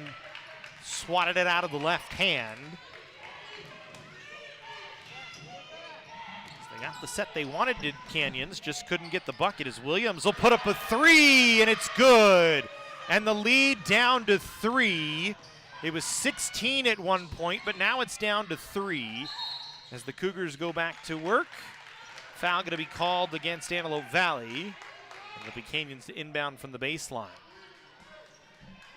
swatted it out of the left hand. They got the set they wanted, did Canyons, just couldn't get the bucket as Williams will put up a 3, and it's good. And the lead down to 3. It was 16 at one point, but now it's down to 3 as the Cougars go back to work. Foul going to be called against Antelope Valley, and the Canyons to inbound from the baseline.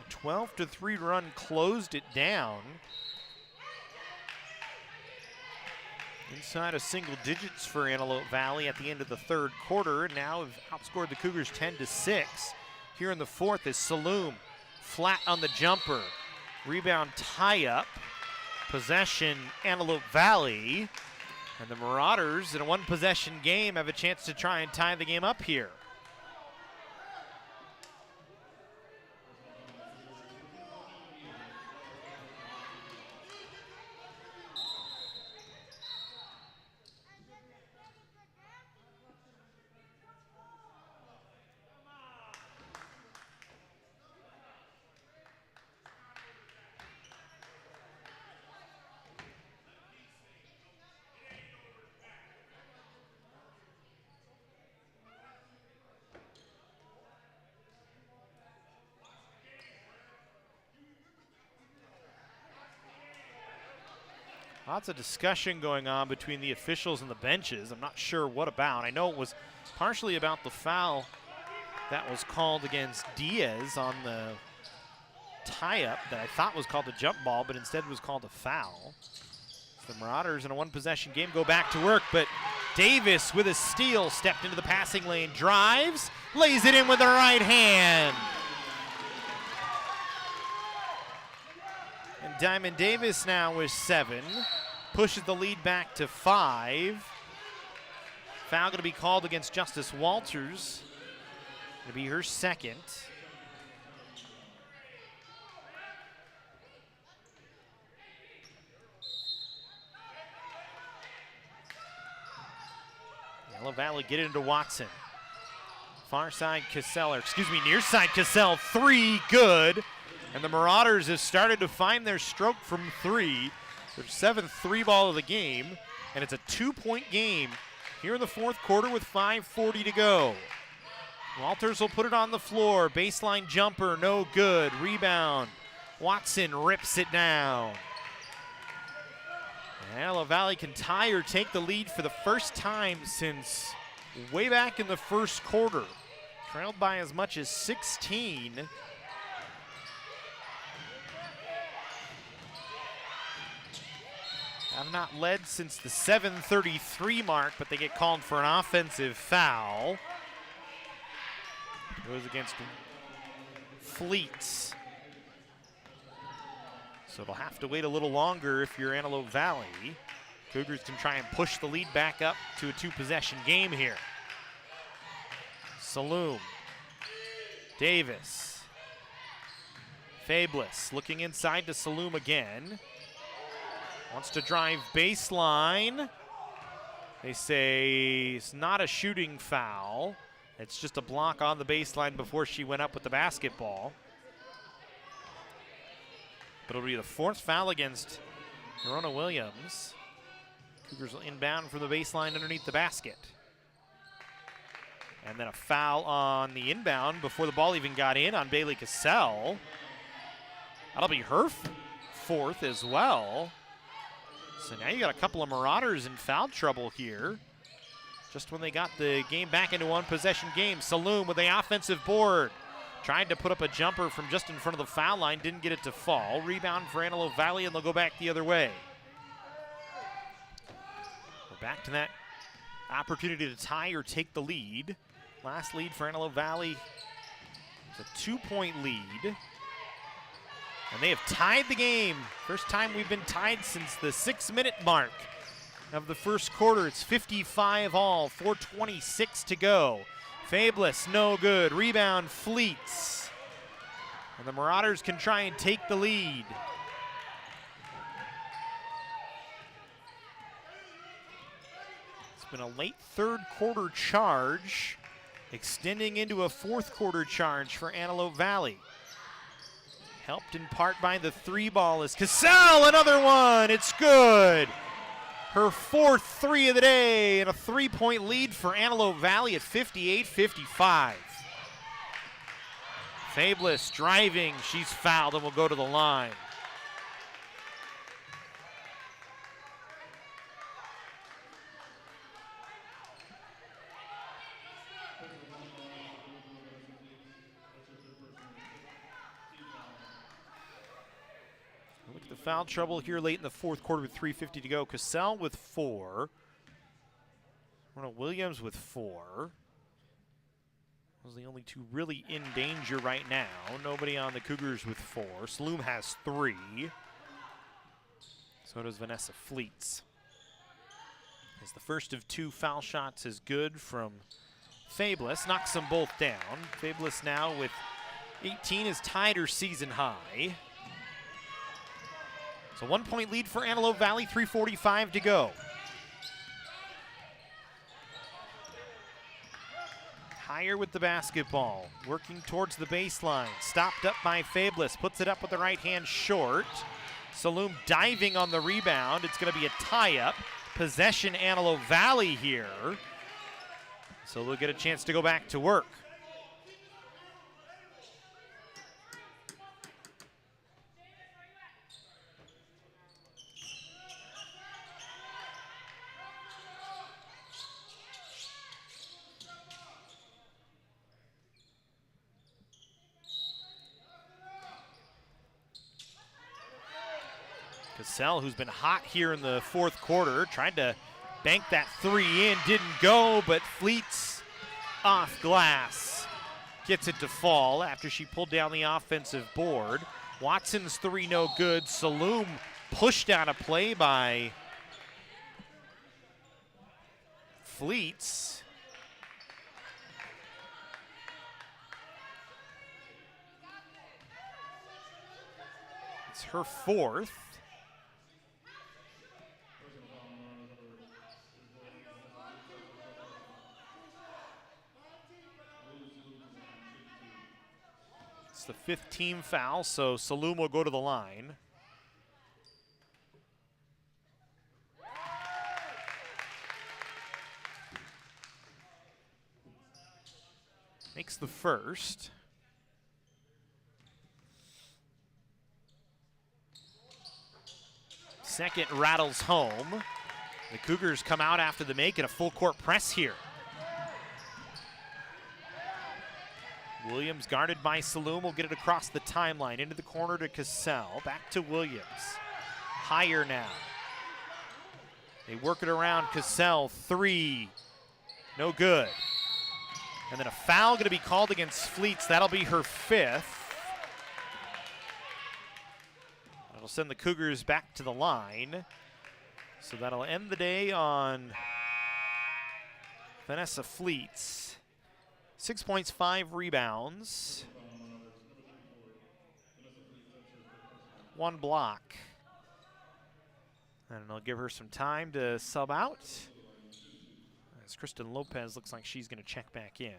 A 12-3 run closed it down. Inside of single digits for Antelope Valley at the end of the third quarter, and now have outscored the Cougars 10-6. Here in the fourth is Saloom, flat on the jumper. Rebound tie-up, possession Antelope Valley, and the Marauders in a one-possession game have a chance to try and tie the game up here. Lots of discussion going on between the officials and the benches. I'm not sure what about. I know it was partially about the foul that was called against Diaz on the tie-up that I thought was called a jump ball, but instead was called a foul. The Marauders in a one-possession game go back to work, but Davis with a steal stepped into the passing lane, drives, lays it in with the right hand. And Diamond Davis now with 7. Pushes the lead back to 5. Foul going to be called against Justice Walters. Going to be her second. Yellow Valley get it into Watson. Far side Cassell, near side Cassell, 3, good. And the Marauders have started to find their stroke from 3. Their 7th 3-ball of the game, and it's a 2-point game here in the fourth quarter with 5:40 to go. Walters will put it on the floor. Baseline jumper, no good. Rebound. Watson rips it down. Antelope Valley can tie or take the lead for the first time since way back in the first quarter. Trailed by as much as 16. Have not led since the 7:33 mark, but they get called for an offensive foul. Goes against Fleets. So they'll have to wait a little longer if you're Antelope Valley. Cougars can try and push the lead back up to a 2-possession game here. Saloom. Davis. Fabulous looking inside to Saloom again. Wants to drive baseline. They say it's not a shooting foul. It's just a block on the baseline before she went up with the basketball. But it'll be the 4th foul against Norona Williams. Cougars will inbound from the baseline underneath the basket. And then a foul on the inbound before the ball even got in on Bailey Cassell. That'll be her 4th as well. So now you got a couple of Marauders in foul trouble here. Just when they got the game back into one-possession game. Saloom with the offensive board. Tried to put up a jumper from just in front of the foul line. Didn't get it to fall. Rebound for Antelope Valley, and they'll go back the other way. We're back to that opportunity to tie or take the lead. Last lead for Antelope Valley. It's a 2-point lead. And they have tied the game. First time we've been tied since the 6-minute mark. of the first quarter. It's 55 all, 4:26 to go. Fabulous, no good. Rebound, Fleets. And the Marauders can try and take the lead. It's been a late third quarter charge, extending into a fourth quarter charge for Antelope Valley. Helped in part by the three ball is Cassell, another one, it's good. Her fourth three of the day and a 3-point lead for Antelope Valley at 58-55. Fabulous driving, she's fouled and will go to the line. Look at the foul trouble here late in the fourth quarter with 3:50 to go. Cassell with 4. Ronald Williams with 4. Those are the only two really in danger right now. Nobody on the Cougars with 4. Saloom has 3. So does Vanessa Fleets. As the first of 2 foul shots is good from Fabulous. Knocks them both down. Fabulous now with 18 is tied her season high. So 1-point lead for Antelope Valley, 3:45 to go. Higher with the basketball, working towards the baseline. Stopped up by Fabulous, puts it up with the right hand short. Saloom diving on the rebound. It's going to be a tie-up. Possession Antelope Valley here. So they'll get a chance to go back to work. Cassell, who's been hot here in the fourth quarter, tried to bank that 3 in, didn't go, but Fleets off glass. Gets it to fall after she pulled down the offensive board. Watson's 3 no good. Saloom pushed out a play by Fleets. It's her 4th. It's the 5th team foul, so Saloom will go to the line. Makes the first. Second rattles home. The Cougars come out after the make in a full court press here. Williams guarded by Saloom will get it across the timeline into the corner to Cassell. Back to Williams. Higher now. They work it around Cassell. 3. No good. And then a foul going to be called against Fleets. That'll be her 5th. That'll send the Cougars back to the line. So that'll end the day on Vanessa Fleets. 6 points, 5 rebounds. 1 block. And they'll give her some time to sub out. As Kristen Lopez looks like she's going to check back in.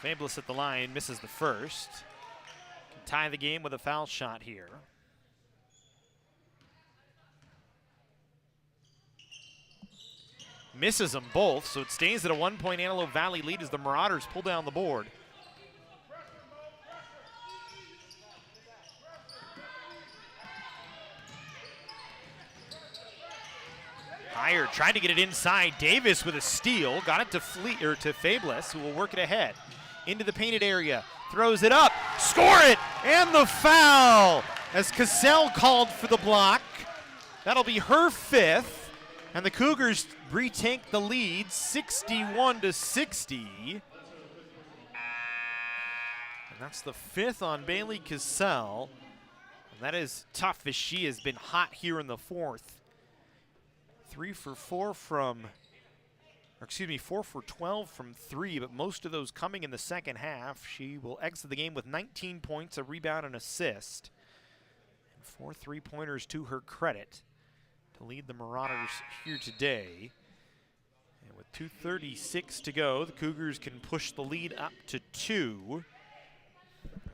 Fabulous at the line, misses the first. Can tie the game with a foul shot here. Misses them both, so it stays at a 1-point Antelope Valley lead as the Marauders pull down the board. Higher tried to get it inside. Davis with a steal, got it to to Fabulous, who will work it ahead. Into the painted area. throws it up, score it, and the foul as Cassell called for the block. That'll be her 5th, and the Cougars retake the lead 61-60. And that's the 5th on Bailey Cassell. And that is tough as she has been hot here in the 4th. 4 for 12 from 3, but most of those coming in the second half. She will exit the game with 19 points, a rebound, and assist. And 4 3-pointers to her credit to lead the Marauders here today. And with 2:36 to go, the Cougars can push the lead up to 2.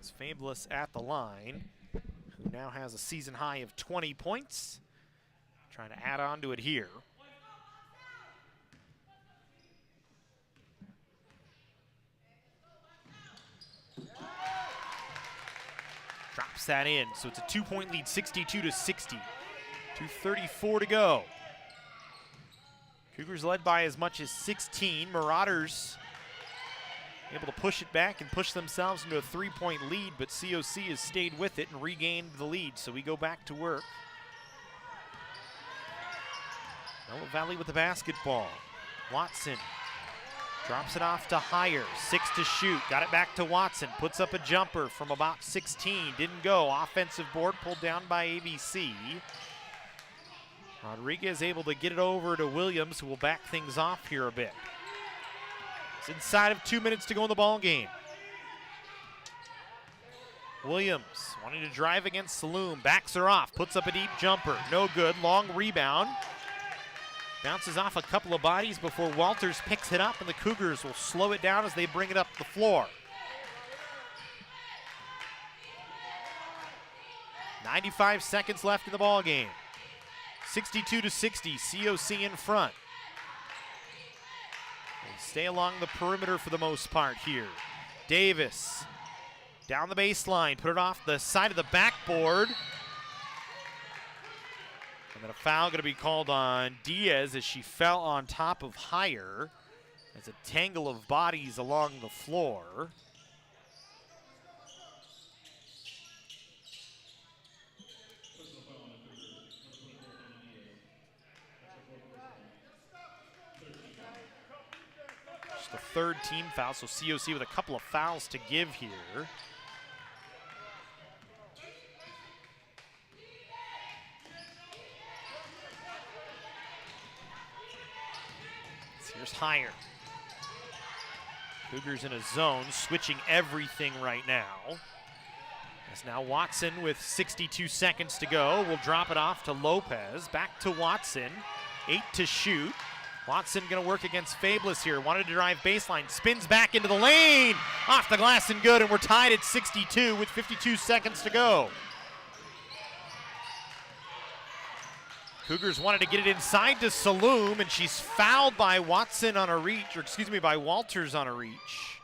As Fabulous at the line, who now has a season high of 20 points. Trying to add on to it here. Drops that in, so it's a 2-point lead, 62-60. 2:34 to go. Cougars led by as much as 16. Marauders able to push it back and push themselves into a 3-point lead, but COC has stayed with it and regained the lead, so we go back to work. Antelope Valley with the basketball. Watson drops it off to Heyer. 6 to shoot. Got it back to Watson. Puts up a jumper from about 16. Didn't go. Offensive board pulled down by ABC. Rodriguez able to get it over to Williams, who will back things off here a bit. It's inside of 2 minutes to go in the ball game. Williams wanting to drive against Saloom. Backs her off. Puts up a deep jumper. No good. Long rebound. Bounces off a couple of bodies before Walters picks it up, and the Cougars will slow it down as they bring it up the floor. 95 seconds left in the ball game. 62-60, COC in front. They stay along the perimeter for the most part here. Davis down the baseline, put it off the side of the backboard. And then a foul going to be called on Diaz as she fell on top of Heyer. There's a tangle of bodies along the floor. Just the 3rd team foul, so COC with a couple of fouls to give here. Here's Heyer. Cougars in a zone, switching everything right now. As now Watson with 62 seconds to go will drop it off to Lopez. Back to Watson, 8 to shoot. Watson gonna work against Fabulous here. Wanted to drive baseline, spins back into the lane. Off the glass and good, and we're tied at 62 with 52 seconds to go. Cougars wanted to get it inside to Saloom, and she's fouled by Watson on a reach, or excuse me, by Walters on a reach.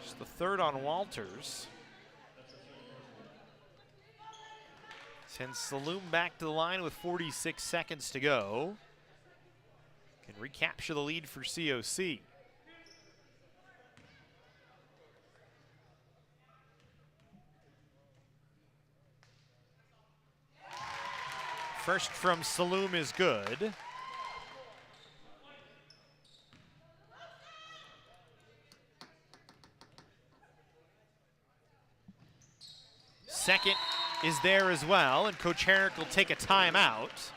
It's the 3rd on Walters. Sends Saloom back to the line with 46 seconds to go. Can recapture the lead for COC. First from Saloom is good. Second is there as well, and Coach Herrick will take a timeout.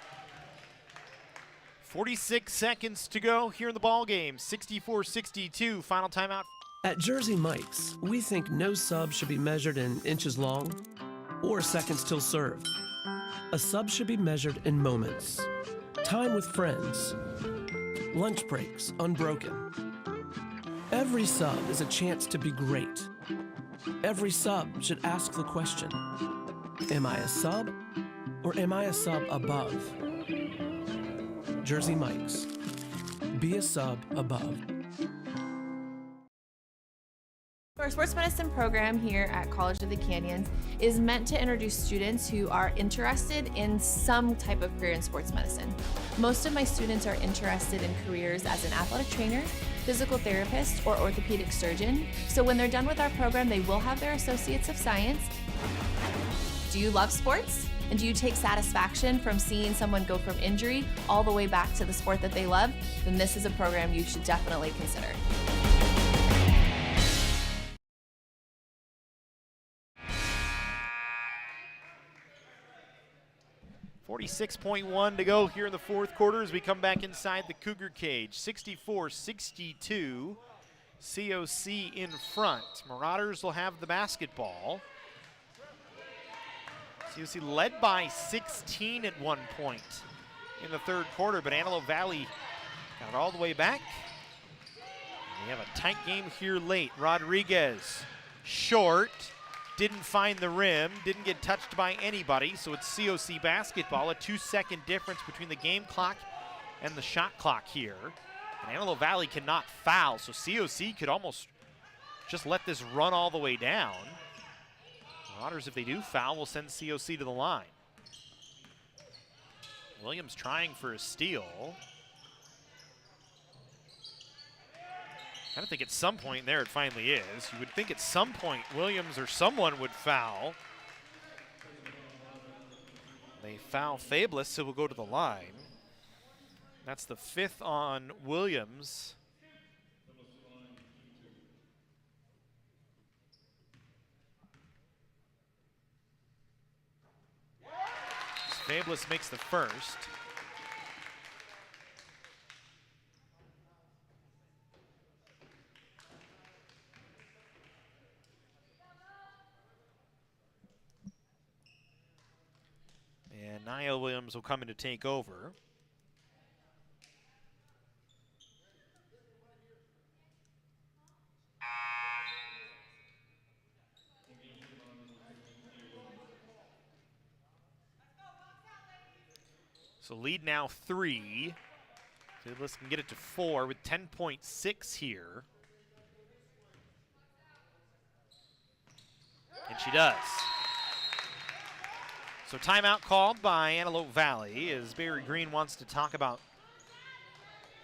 46 seconds to go here in the ball game. 64-62, final timeout. At Jersey Mike's, we think no sub should be measured in inches long or seconds till served. A sub should be measured in moments. Time with friends. Lunch breaks unbroken. Every sub is a chance to be great. Every sub should ask the question, am I a sub or am I a sub above? Jersey Mike's. Be a sub above. Our sports medicine program here at College of the Canyons is meant to introduce students who are interested in some type of career in sports medicine. Most of my students are interested in careers as an athletic trainer, physical therapist, or orthopedic surgeon. So when they're done with our program, they will have their Associates of Science. Do you love sports? And do you take satisfaction from seeing someone go from injury all the way back to the sport that they love? Then this is a program you should definitely consider. .1 to go here in the fourth quarter as we come back inside the Cougar cage. 64-62, COC in front. Marauders will have the basketball. COC led by 16 at one point in the third quarter, but Antelope Valley got all the way back. We have a tight game here late. Rodriguez, short. Didn't find the rim, didn't get touched by anybody, so it's COC basketball, a 2-second difference between the game clock and the shot clock here. And Antelope Valley cannot foul, so COC could almost just let this run all the way down. Marauders, if they do foul, will send COC to the line. Williams trying for a steal. I don't think at some point there it finally is. You would think at some point Williams or someone would foul. They foul Fabulous, so we'll go to the line. That's the 5th on Williams. Fabulous makes the first. And Niall Williams will come in to take over. So lead now 3. Fabulous can get it to 4 with 10.6 here. And she does. So timeout called by Antelope Valley as Barry Green wants to talk about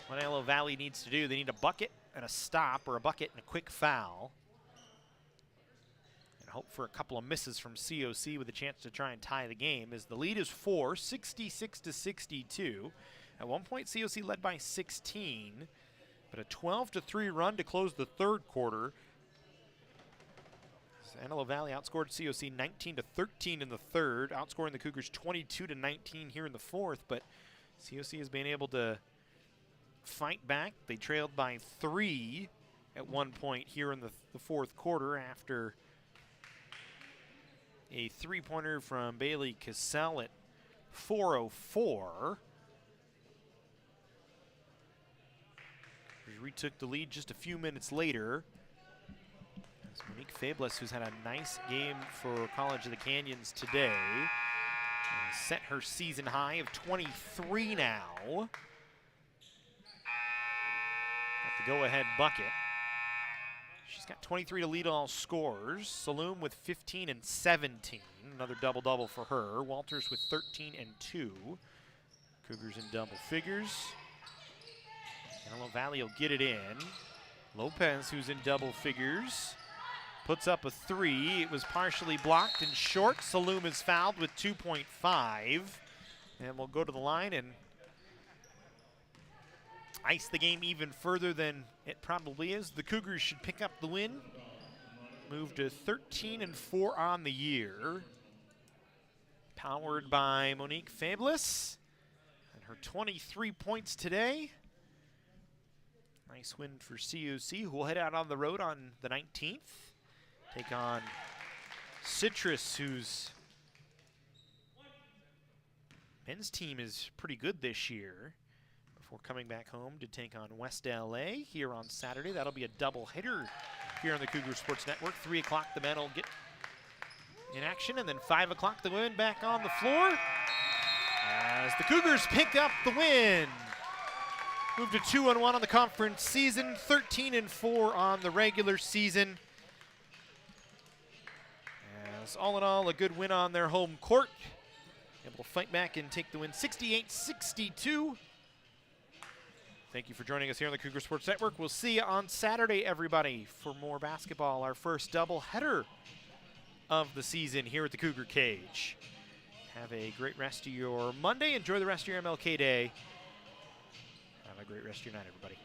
what Antelope Valley needs to do. They need a bucket and a stop, or a bucket and a quick foul. And hope for a couple of misses from COC with a chance to try and tie the game, as the lead is 4, 66-62. At one point, COC led by 16, but a 12-3 run to close the third quarter. Antelope Valley outscored COC 19-13 in the third, outscoring the Cougars 22-19 here in the fourth, but COC has been able to fight back. They trailed by 3 at one point here in the fourth quarter after a three-pointer from Bailey Cassell at 4:04. Retook the lead just a few minutes later. It's Monique Fabulous, who's had a nice game for College of the Canyons today. Set her season high of 23 now. Got the go-ahead bucket. She's got 23 to lead all scorers. Saloom with 15 and 17. Another double-double for her. Walters with 13 and 2. Cougars in double figures. Antelope Valley will get it in. Lopez, who's in double figures, puts up a 3. It was partially blocked and short. Saloom is fouled with 2.5. And we'll go to the line and ice the game even further than it probably is. The Cougars should pick up the win. Move to 13-4 on the year. Powered by Monique Fabulous. And her 23 points today. Nice win for COC, who will head out on the road on the 19th. Take on Citrus, whose men's team is pretty good this year, before coming back home to take on West LA here on Saturday. That'll be a double hitter here on the Cougar Sports Network. 3 o'clock, the men will get in action, and then 5 o'clock, the women back on the floor as the Cougars pick up the win. Move to 2-1 on the conference season, 13-4 on the regular season. As all in all, a good win on their home court. Able to fight back and take the win 68-62. Thank you for joining us here on the Cougar Sports Network. We'll see you on Saturday, everybody, for more basketball, our first doubleheader of the season here at the Cougar Cage. Have a great rest of your Monday. Enjoy the rest of your MLK Day. Have a great rest of your night, everybody.